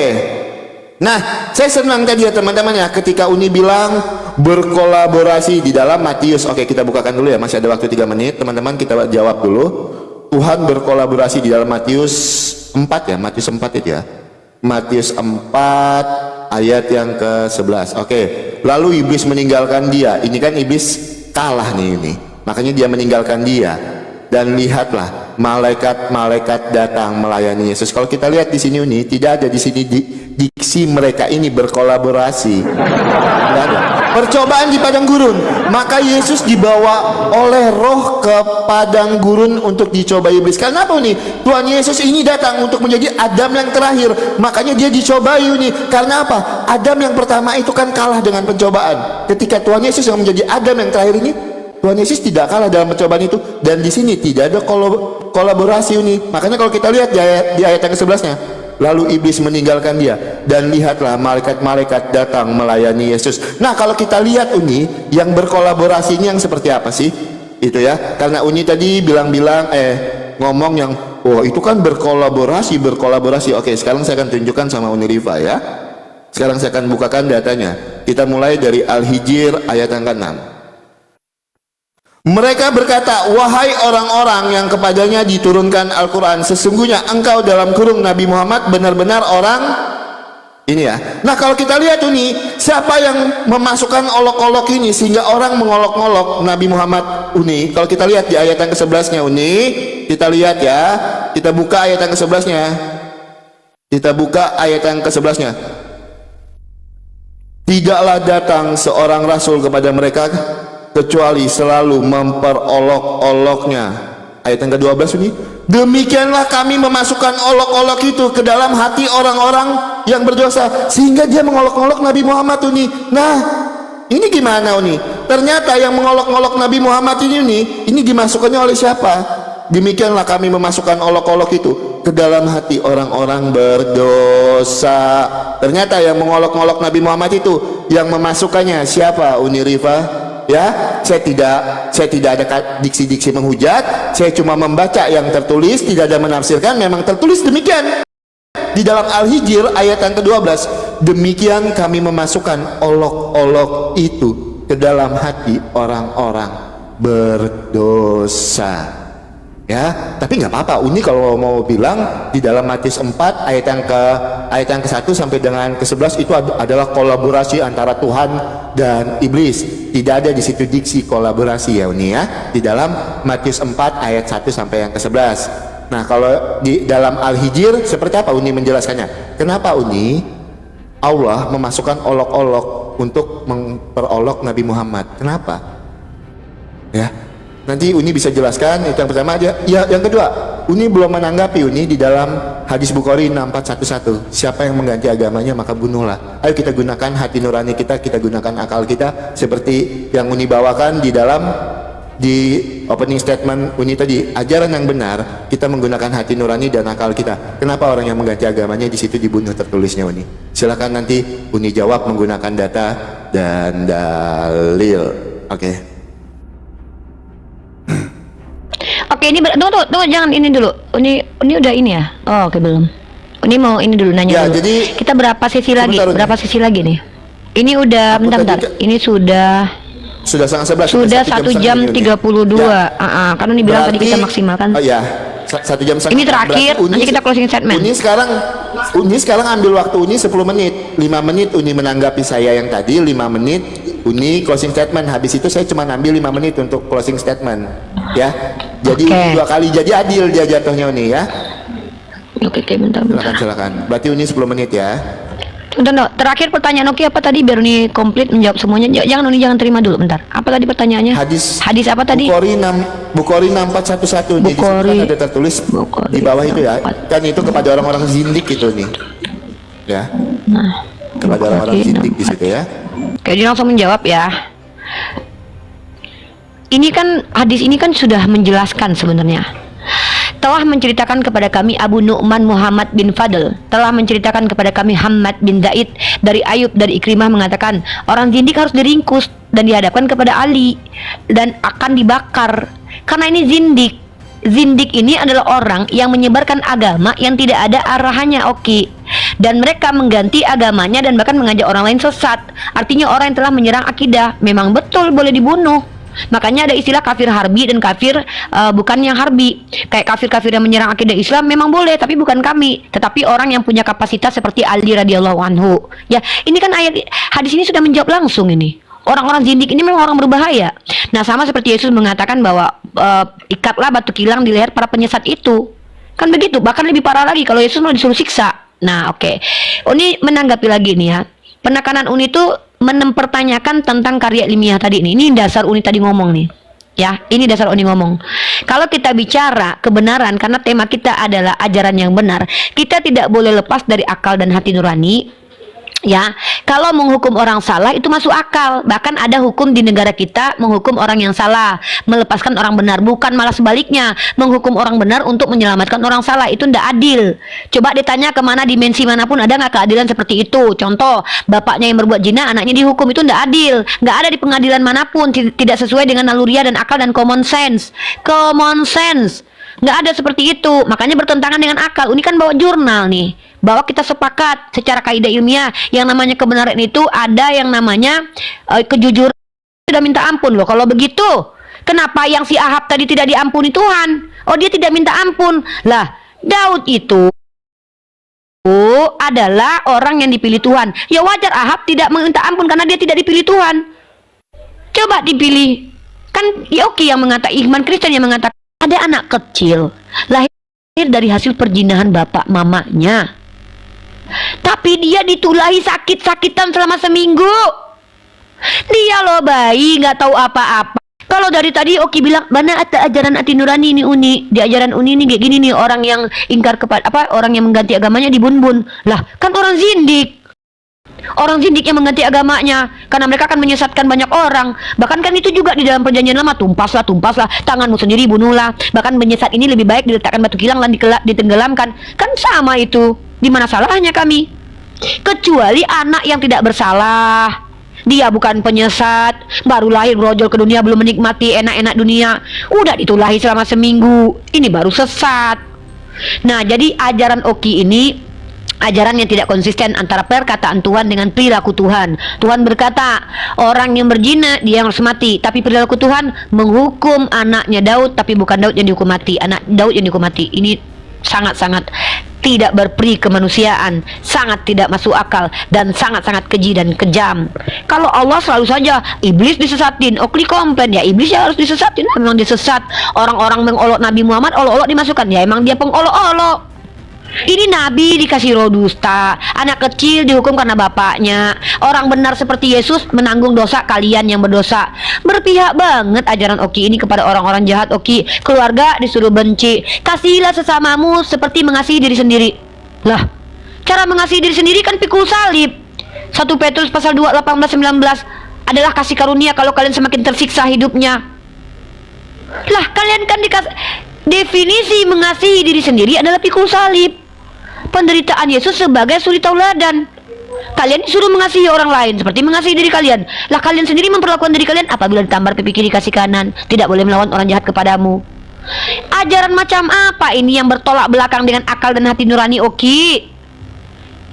Nah, saya senang tadi ya teman-teman ya, ketika Uni bilang berkolaborasi di dalam Matius. Oke, kita bukakan dulu ya, masih ada waktu 3 menit. Teman-teman kita jawab dulu. Tuhan berkolaborasi di dalam Matius 4 ya, Matius 4 itu ya. Matius 4 ayat yang ke-11. Oke. Lalu iblis meninggalkan dia. Ini kan iblis kalah nih ini. Makanya dia meninggalkan dia. Dan lihatlah, malaikat-malaikat datang melayani Yesus. Kalau kita lihat di sini Uni, tidak ada di sini diksi mereka ini berkolaborasi. Tidak ada. Percobaan di padang gurun. Maka Yesus dibawa oleh roh ke padang gurun untuk dicoba iblis. Karena apa nih? Tuhan Yesus ini datang untuk menjadi Adam yang terakhir. Makanya dia dicobai nih. Karena apa? Adam yang pertama itu kan kalah dengan pencobaan. Ketika Tuhan Yesus yang menjadi Adam yang terakhir ini, Tuhan Yesus tidak kalah dalam pencobaan itu. Dan di sini tidak ada kolaborasi nih. Makanya kalau kita lihat di ayat yang ke-11-nya, lalu iblis meninggalkan dia, dan lihatlah malaikat-malaikat datang melayani Yesus. Nah, kalau kita lihat Uni, yang berkolaborasi ini yang seperti apa sih? Itu ya, karena Uni tadi bilang-bilang ngomong yang itu kan berkolaborasi. Oke, sekarang saya akan tunjukkan sama Uni Riva ya. Sekarang saya akan bukakan datanya. Kita mulai dari Al-Hijr ayat yang ke-6. Mereka berkata, wahai orang-orang yang kepadanya diturunkan Al-Quran, sesungguhnya engkau dalam kurung Nabi Muhammad benar-benar orang ini ya. Nah, kalau kita lihat ini, siapa yang memasukkan olok-olok ini sehingga orang mengolok-olok Nabi Muhammad Uni? Kalau kita lihat di ayat yang ke-11-nya Uni, kita lihat ya. Kita buka ayat yang ke-11-nya. Kita buka ayat yang ke-11-nya. Tidaklah datang seorang rasul kepada mereka kecuali selalu memperolok-oloknya. Ayat yang ke-12 ini, demikianlah kami memasukkan olok-olok itu ke dalam hati orang-orang yang berdosa sehingga dia mengolok-olok Nabi Muhammad ini. Nah, ini gimana ini? Ternyata yang mengolok-olok Nabi Muhammad ini dimasukkannya oleh siapa? Demikianlah kami memasukkan olok-olok itu ke dalam hati orang-orang berdosa. Ternyata yang mengolok-olok Nabi Muhammad itu yang memasukkannya siapa, Uni Rifa? Ya, saya tidak ada diksi-diksi menghujat, saya cuma membaca yang tertulis, tidak ada menafsirkan, memang tertulis demikian di dalam Al-Hijr ayat yang ke-12. Demikian kami memasukkan olok-olok itu ke dalam hati orang-orang berdosa. Ya, tapi nggak apa-apa. Uni kalau mau bilang di dalam Matius 4 ayat yang ke-1 sampai dengan ke-11 itu adalah kolaborasi antara Tuhan dan iblis. Tidak ada di situ diksi kolaborasi ya Uni ya. Di dalam Matius 4 ayat 1 sampai yang ke-11. Nah, kalau di dalam Al-Hijr seperti apa Uni menjelaskannya? Kenapa Uni Allah memasukkan olok-olok untuk memperolok Nabi Muhammad? Kenapa? Ya. Nanti Uni bisa jelaskan. Itu yang pertama aja. Ya, yang kedua, Uni belum menanggapi Uni di dalam hadis Bukhari 6411. Siapa yang mengganti agamanya maka bunuhlah. Ayo kita gunakan hati nurani kita gunakan akal kita seperti yang Uni bawakan di dalam opening statement Uni tadi. Ajaran yang benar, kita menggunakan hati nurani dan akal kita. Kenapa orang yang mengganti agamanya di situ dibunuh tertulisnya Uni? Silakan nanti Uni jawab menggunakan data dan dalil. Oke. Oke, ini tunggu jangan ini dulu. Ini udah ini ya? Oh, oke belum. Ini mau ini dulu nanya ya, dulu. Jadi kita berapa sesi lagi? Berapa sesi lagi nih? Ini udah bentar. Ini sudah sangat 11. Sudah 1 jam 32. Ya. Karena ini bilang tadi kita maksimalkan. Oh ya. 1 jam setengah. Ini terakhir, nanti kita closing statement. Uni sekarang ambil waktu Uni 10 menit. 5 menit Uni menanggapi saya yang tadi, 5 menit Uni closing statement. Habis itu saya cuma ambil 5 menit untuk closing statement. Ya. Jadi 2 kali, jadi adil dia jatuhnya Uni ya. Oke, bentar. Silakan. Berarti Uni 10 menit ya. Bentar, terakhir pertanyaan Oki apa tadi biar Uni komplit menjawab semuanya. Jangan Uni jangan terima dulu bentar. Apa tadi pertanyaannya? Hadis apa tadi? Bukhari 6411. Bukhari ada tertulis di bawah itu ya. Kan itu kepada orang-orang zindik itu nih. Ya. Nah, kepada orang-orang zindik di situ ya. Oke, jadi langsung menjawab ya. Ini kan hadis ini kan sudah menjelaskan sebenarnya. Telah menceritakan kepada kami Abu Nu'man Muhammad bin Fadl, telah menceritakan kepada kami Hamad bin Zaid dari Ayub dari Ikrimah mengatakan orang zindik harus diringkus dan dihadapkan kepada Ali dan akan dibakar karena ini zindik. Zindik ini adalah orang yang menyebarkan agama yang tidak ada arahannya, Oki, dan mereka mengganti agamanya dan bahkan mengajak orang lain sesat. Artinya orang yang telah menyerang akidah memang betul boleh dibunuh. Makanya ada istilah kafir harbi dan kafir bukan yang harbi. Kayak kafir-kafir yang menyerang akidah Islam memang boleh, tapi bukan kami. Tetapi orang yang punya kapasitas seperti Ali radhiyallahu anhu. Ya, ini kan ayat hadis ini sudah menjawab langsung ini. Orang-orang zindik ini memang orang berbahaya. Nah, sama seperti Yesus mengatakan bahwa ikatlah batu kilang di leher para penyesat itu. Kan begitu, bahkan lebih parah lagi kalau Yesus mau disuruh siksa. Nah, oke. Ini menanggapi lagi nih ya. Penekanan Uni itu mempertanyakan tentang karya ilmiah tadi nih. Ini dasar Uni tadi ngomong nih. Ya, ini dasar Uni ngomong. Kalau kita bicara kebenaran, karena tema kita adalah ajaran yang benar, kita tidak boleh lepas dari akal dan hati nurani. Ya, kalau menghukum orang salah itu masuk akal. Bahkan ada hukum di negara kita menghukum orang yang salah, melepaskan orang benar. Bukan malah sebaliknya, menghukum orang benar untuk menyelamatkan orang salah. Itu tidak adil. Coba ditanya kemana dimensi manapun ada nggak keadilan seperti itu. Contoh, bapaknya yang berbuat zina, anaknya dihukum, itu tidak adil. Nggak ada di pengadilan manapun, tidak sesuai dengan naluriah dan akal dan common sense. Common sense. Nggak ada seperti itu. Makanya bertentangan dengan akal. Ini kan bawa jurnal nih, bahwa kita sepakat secara kaidah ilmiah yang namanya kebenaran itu ada yang namanya kejujuran. Sudah minta ampun loh. Kalau begitu, kenapa yang si Ahab tadi tidak diampuni Tuhan? Oh, dia tidak minta ampun. Lah, Daud itu adalah orang yang dipilih Tuhan. Ya wajar Ahab tidak meminta ampun karena dia tidak dipilih Tuhan. Coba dipilih. Kan Yoki yang mengatakan, iman Kristen yang mengatakan ada anak kecil lahir dari hasil perjinahan bapak mamanya, tapi dia ditulahi sakit-sakitan selama seminggu. Dia loh bayi, nggak tahu apa-apa. Kalau dari tadi Oki bilang mana ada ajaran hati nurani ini Uni, di ajaran Uni ini kayak gini nih, orang yang ingkar kepada orang yang mengganti agamanya dibun-bun. Lah kan orang zindik. Orang zindik yang mengganti agamanya karena mereka akan menyesatkan banyak orang. Bahkan kan itu juga di dalam perjanjian lama, tumpaslah tanganmu sendiri, bunuhlah. Bahkan menyesat ini lebih baik diletakkan batu kilang dan ditenggelamkan. Kan sama itu. Di mana salahnya kami? Kecuali anak yang tidak bersalah. Dia bukan penyesat, baru lahir brojol ke dunia, belum menikmati enak-enak dunia, udah ditulahi selama seminggu. Ini baru sesat. Nah, jadi ajaran Oki ini ajaran yang tidak konsisten antara perkataan Tuhan dengan perilaku Tuhan. Tuhan berkata, orang yang berzina dia harus mati. Tapi perilaku Tuhan menghukum anaknya Daud, tapi bukan Daud yang dihukum mati, anak Daud yang dihukum mati. Ini sangat-sangat tidak berperi kemanusiaan, sangat tidak masuk akal, dan sangat-sangat keji dan kejam. Kalau Allah selalu saja iblis disesatin, Okli komplain, ya iblis ya harus disesatin, memang disesat. Orang-orang mengolok Nabi Muhammad, olok-olok dimasukkan, ya emang dia pengolok-olok. Ini Nabi dikasih roh dusta, anak kecil dihukum karena bapaknya. Orang benar seperti Yesus menanggung dosa kalian yang berdosa. Berpihak banget ajaran Oki ini kepada orang-orang jahat. Oki, keluarga disuruh benci. Kasihilah sesamamu seperti mengasihi diri sendiri. Lah, cara mengasihi diri sendiri kan pikul salib. 1 Petrus pasal 2 18-19 adalah kasih karunia kalau kalian semakin tersiksa hidupnya. Lah, kalian kan dikasih definisi mengasihi diri sendiri adalah pikul salib. Penderitaan Yesus sebagai suri tauladan. Kalian disuruh mengasihi orang lain seperti mengasihi diri kalian. Lah kalian sendiri memperlakukan diri kalian apabila ditampar pipi kiri kasih kanan. Tidak boleh melawan orang jahat kepadamu. Ajaran macam apa ini yang bertolak belakang dengan akal dan hati nurani Oki?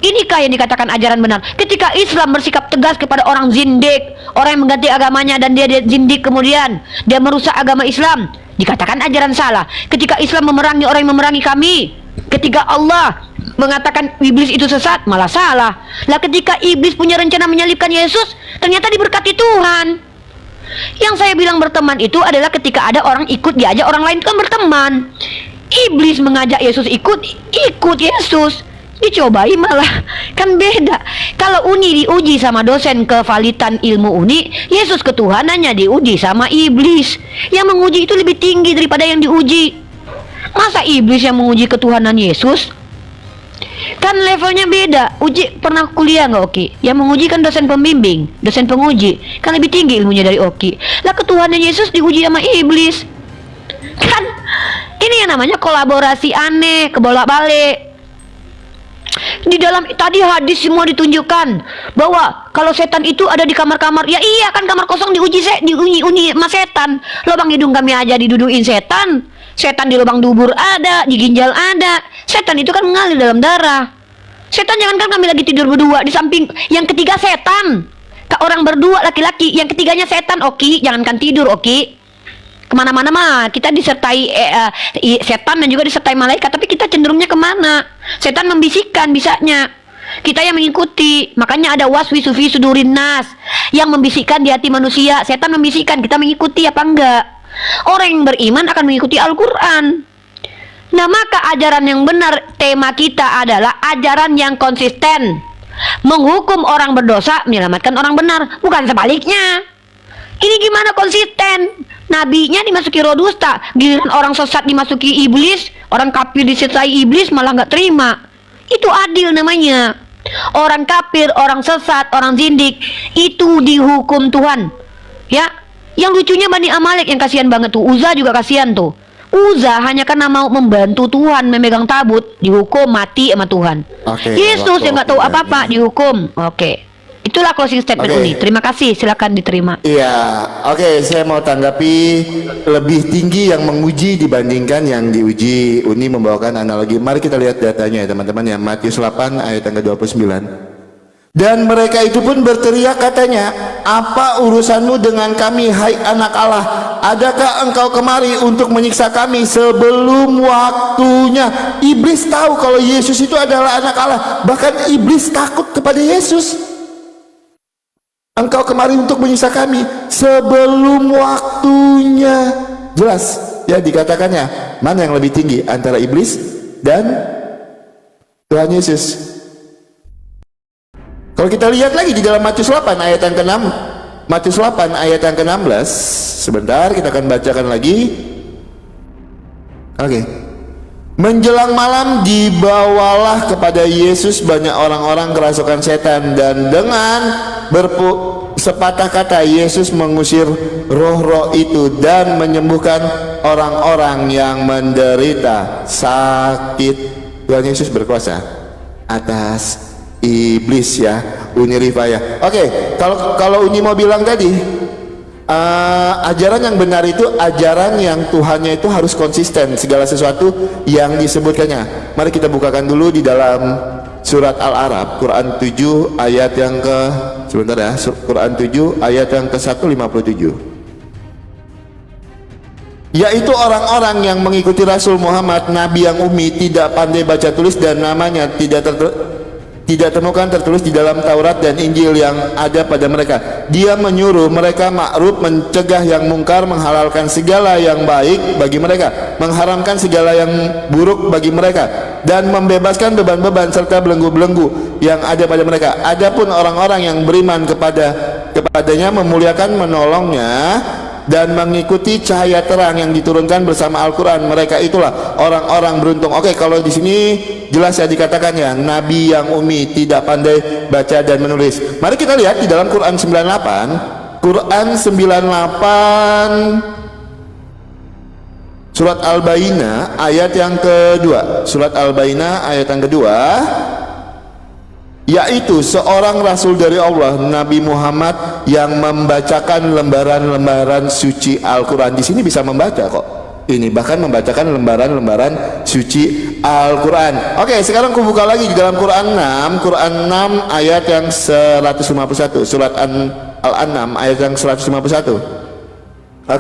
Inikah yang dikatakan ajaran benar? Ketika Islam bersikap tegas kepada orang zindik, orang yang mengganti agamanya dan dia zindik, kemudian dia merusak agama Islam, dikatakan ajaran salah. Ketika Islam memerangi orang yang memerangi kami, ketika Allah mengatakan iblis itu sesat, malah salah. Lah ketika iblis punya rencana menyalibkan Yesus, ternyata diberkati Tuhan. Yang saya bilang berteman itu adalah ketika ada orang ikut diajak orang lain, itu kan berteman. Iblis mengajak Yesus ikut Yesus, dicobai malah kan beda. Kalau Uni diuji sama dosen kevalitan ilmu Uni, Yesus ketuhanannya diuji sama iblis. Yang menguji itu lebih tinggi daripada yang diuji. Masa iblis yang menguji ketuhanan Yesus? Kan levelnya beda. Uji pernah kuliah nggak Oki? Yang menguji kan dosen pembimbing, dosen penguji, kan lebih tinggi ilmunya dari Oki. Lah ketuhanan Yesus diuji sama iblis. Kan ini yang namanya kolaborasi aneh, kebolak-balik. Di dalam tadi hadis semua ditunjukkan bahwa kalau setan itu ada di kamar-kamar. Ya iya kan, kamar kosong diuji sama setan. Lubang hidung kami aja diduduin setan. Setan di lubang dubur ada, di ginjal ada. Setan itu kan mengalir dalam darah. Setan jangankan kami lagi tidur berdua, di samping yang ketiga setan. Orang berdua laki-laki, yang ketiganya setan. Oki, jangankan tidur Oki. Kemana-mana mah kita disertai setan dan juga disertai malaikat, tapi kita cenderungnya kemana? Setan membisikkan bisanya, kita yang mengikuti. Makanya ada waswisu fi sudurin nas, yang membisikkan di hati manusia. Setan membisikkan, kita mengikuti apa enggak? Orang yang beriman akan mengikuti Al-Quran. Nah maka ajaran yang benar, tema kita adalah ajaran yang konsisten. Menghukum orang berdosa menyelamatkan orang benar, bukan sebaliknya. Ini gimana konsisten? Nabinya dimasuki roh dusta, giliran orang sesat dimasuki iblis, orang kafir disertai iblis malah nggak terima. Itu adil namanya. Orang kafir, orang sesat, orang zindik itu dihukum Tuhan. Ya, yang lucunya Bani Amalek yang kasihan banget tuh. Uza juga kasihan tuh. Uza hanya karena mau membantu Tuhan memegang tabut dihukum mati sama Tuhan. Yesus yang nggak tahu apa-apa dihukum. Itulah closing statement Uni. Terima kasih, silakan diterima. Iya, saya mau tanggapi lebih tinggi yang menguji dibandingkan yang diuji. Uni membawakan analogi. Mari kita lihat datanya ya teman-teman ya. Matius 8 ayat yang ke-29. Dan mereka itu pun berteriak katanya, apa urusanmu dengan kami hai anak Allah? Adakah engkau kemari untuk menyiksa kami sebelum waktunya? Iblis tahu kalau Yesus itu adalah anak Allah. Bahkan iblis takut kepada Yesus. Engkau kemari untuk menyiksa kami sebelum waktunya. Jelas ya dikatakannya. Mana yang lebih tinggi antara iblis dan Tuhan Yesus? Kalau kita lihat lagi di dalam Matius 8 ayat yang ke-6, Matius 8 ayat yang ke-16, sebentar kita akan bacakan lagi. Menjelang malam dibawalah kepada Yesus banyak orang-orang kerasukan setan, dan dengan sepatah kata Yesus mengusir roh-roh itu dan menyembuhkan orang-orang yang menderita sakit. Tuhan Yesus berkuasa atas iblis ya, Uni Rifaya. Kalau Uni mau bilang tadi, ajaran yang benar itu ajaran yang Tuhannya itu harus konsisten segala sesuatu yang disebutkannya. Mari kita bukakan dulu di dalam surat Al-A'raf, Quran 7 ayat yang ke Quran 7 ayat yang ke-157. Yaitu orang-orang yang mengikuti Rasul Muhammad, Nabi yang ummi, tidak pandai baca tulis, dan namanya tidak temukan tertulis di dalam Taurat dan Injil yang ada pada mereka. Dia menyuruh mereka ma'ruf, mencegah yang mungkar, menghalalkan segala yang baik bagi mereka, mengharamkan segala yang buruk bagi mereka, dan membebaskan beban-beban serta belenggu-belenggu yang ada pada mereka. Adapun orang-orang yang beriman kepadanya, memuliakan, menolongnya, dan mengikuti cahaya terang yang diturunkan bersama Al-Quran, mereka itulah orang-orang beruntung. Kalau di sini jelas ya dikatakan ya, Nabi yang ummi, tidak pandai baca dan menulis. Mari kita lihat di dalam Quran 98, surat Al-Bayyinah ayat yang kedua. Surat Al-Bayyinah ayat yang kedua, yaitu seorang rasul dari Allah, Nabi Muhammad, yang membacakan lembaran-lembaran suci Al-Quran. Di sini bisa membaca kok. Ini bahkan membacakan lembaran-lembaran suci Al-Quran. Sekarang aku buka lagi di dalam Quran 6 ayat yang 151. Surat Al-An'am ayat yang 151.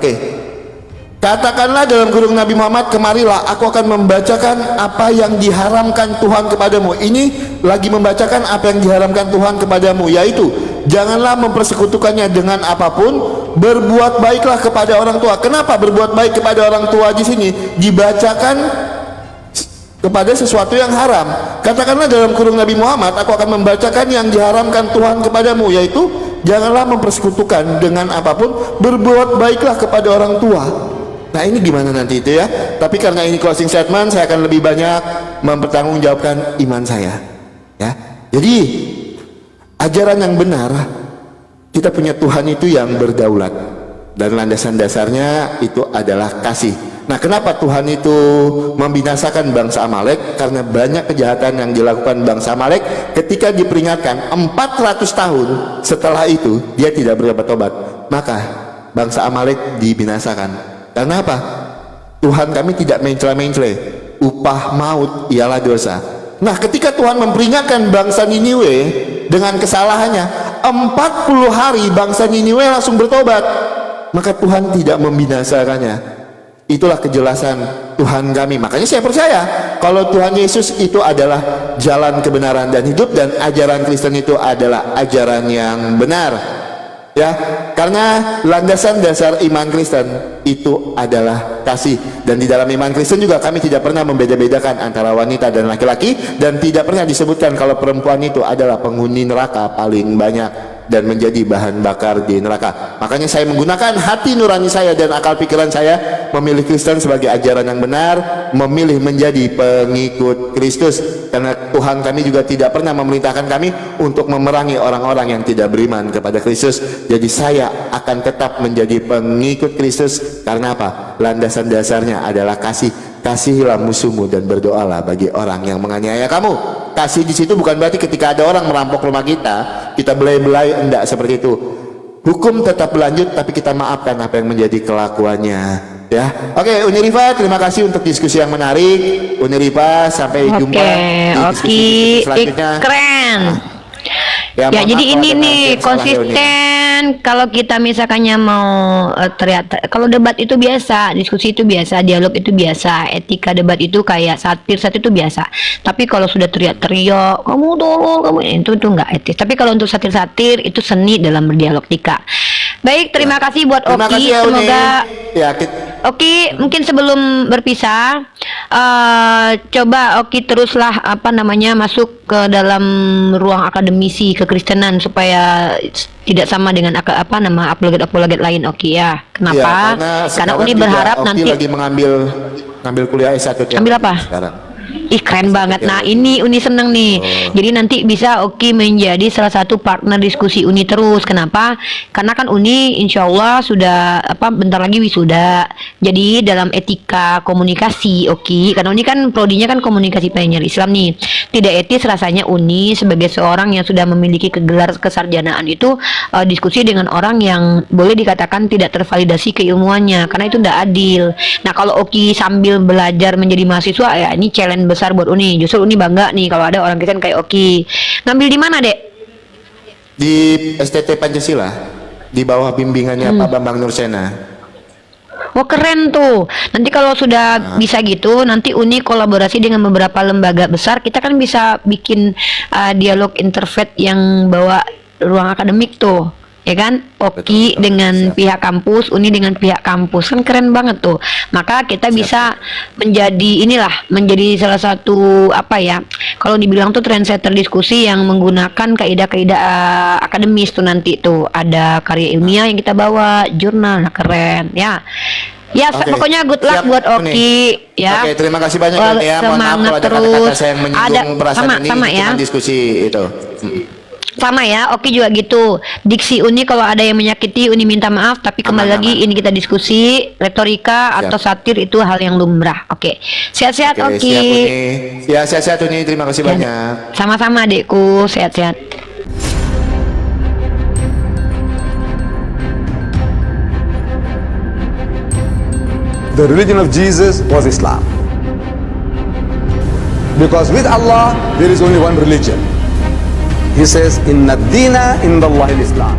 Katakanlah dalam kurung Nabi Muhammad, kemarilah aku akan membacakan apa yang diharamkan Tuhan kepadamu. Ini lagi membacakan apa yang diharamkan Tuhan kepadamu, yaitu janganlah mempersekutukannya dengan apapun, berbuat baiklah kepada orang tua. Kenapa berbuat baik kepada orang tua di sini dibacakan kepada sesuatu yang haram? Katakanlah dalam kurung Nabi Muhammad, aku akan membacakan yang diharamkan Tuhan kepadamu, yaitu janganlah mempersekutukan dengan apapun, berbuat baiklah kepada orang tua. Nah ini gimana nanti itu ya? Tapi karena ini closing statement, saya akan lebih banyak mempertanggungjawabkan iman saya ya. Jadi ajaran yang benar, kita punya Tuhan itu yang berdaulat, dan landasan dasarnya itu adalah kasih. Nah kenapa Tuhan itu membinasakan bangsa Amalek? Karena banyak kejahatan yang dilakukan bangsa Amalek. Ketika diperingatkan 400 tahun setelah itu dia tidak bertobat, maka bangsa Amalek dibinasakan. Karena apa? Tuhan kami tidak mencela-mencela, upah maut ialah dosa. Nah ketika Tuhan memperingatkan bangsa Niniwe dengan kesalahannya, 40 hari bangsa Niniwe langsung bertobat, maka Tuhan tidak membinasakannya. Itulah kejelasan Tuhan kami. Makanya saya percaya kalau Tuhan Yesus itu adalah jalan kebenaran dan hidup, dan ajaran Kristen itu adalah ajaran yang benar. Ya, karena landasan dasar iman Kristen itu adalah kasih, dan di dalam iman Kristen juga kami tidak pernah membeda-bedakan antara wanita dan laki-laki, dan tidak pernah disebutkan kalau perempuan itu adalah penghuni neraka paling banyak dan menjadi bahan bakar di neraka. Makanya saya menggunakan hati nurani saya dan akal pikiran saya memilih Kristen sebagai ajaran yang benar, memilih menjadi pengikut Kristus, karena Tuhan kami juga tidak pernah memerintahkan kami untuk memerangi orang-orang yang tidak beriman kepada Kristus. Jadi saya akan tetap menjadi pengikut Kristus. Karena apa? Landasan dasarnya adalah kasih. Kasihilah musuhmu dan berdoalah bagi orang yang menganiaya kamu. Kasih di situ bukan berarti ketika ada orang merampok rumah kita belai-belai, enggak seperti itu. Hukum tetap berlanjut, tapi kita maafkan apa yang menjadi kelakuannya. Ya, oke, Uni Rifa, terima kasih untuk diskusi yang menarik. Uni Rifa, sampai jumpa di diskusi selanjutnya. Keren. Ya, mohon jadi maaf ini kalau ada nih yang salah, ya, Uni. konsisten. Kalau kita misalkannya mau kalau debat itu biasa, diskusi itu biasa, dialog itu biasa, etika debat itu kayak satir itu biasa. Tapi kalau sudah teriak-teriak, kamu tolong, kamu itu nggak etis. Tapi kalau untuk satir itu seni dalam berdialog tika. Baik, terima kasih buat Terima Oki. kasih ya, Uni. Semoga Ya, Oki, mungkin sebelum berpisah, coba Oki teruslah masuk ke dalam ruang akademisi kekristenan supaya tidak sama dengan apologet lain, Oki ya. Kenapa? Karena Uni berharap Oki nanti lagi mengambil kuliah S1 ya. Ambil apa? Sekarang. Ih, keren banget. Nah, ini Uni seneng nih. Jadi nanti bisa Oki menjadi salah satu partner diskusi Uni terus. Kenapa? Karena kan Uni insya Allah sudah bentar lagi wisuda. Jadi dalam etika komunikasi Oki, karena Uni kan prodinya kan komunikasi pionir Islam nih. Tidak etis rasanya Uni sebagai seorang yang sudah memiliki gelar kesarjanaan itu diskusi dengan orang yang boleh dikatakan tidak tervalidasi keilmuannya, karena itu tidak adil. Nah, kalau Oki sambil belajar menjadi mahasiswa, ya ini challenge besar buat Uni. Justru Uni bangga nih kalau ada orang Kristen kayak Oki. Ngambil di mana, Dek? Di STT Pancasila, di bawah bimbingannya Pak Bambang Nursena. Wah, keren tuh. Nanti kalau sudah bisa gitu, nanti Uni kolaborasi dengan beberapa lembaga besar, kita kan bisa bikin dialog interfaith yang bawa ruang akademik tuh. Ya kan, Oki Betul, dengan siap. pihak kampus, Uni dengan pihak kampus, kan keren banget tuh. Maka kita bisa menjadi salah satu kalau dibilang tuh trendsetter diskusi yang menggunakan kaidah-kaidah akademis tuh nanti tuh ada karya ilmiah yang kita bawa, jurnal, nah keren ya. Ya, Oke. pokoknya good luck Siap, buat Oki ya. Oke, terima kasih banyak Uni ya. Mohon maaf Semangat kalau ada terus. kata-kata saya yang menyinggung perasaan ini sama di ya. teman diskusi itu. Sama ya, Oki juga gitu. Diksi Uni kalau ada yang menyakiti Uni minta maaf, tapi kembali Aman, lagi aman. ini kita diskusi, retorika atau satir itu hal yang lumrah. Oke. Sehat-sehat Oke, Oki. siap Uni. Ya, sehat-sehat Uni. Terima kasih banyak. Sama-sama adikku, sehat-sehat. The religion of Jesus was Islam. Because with Allah, there is only one religion. He says, Inna dina inda Allahi Islam.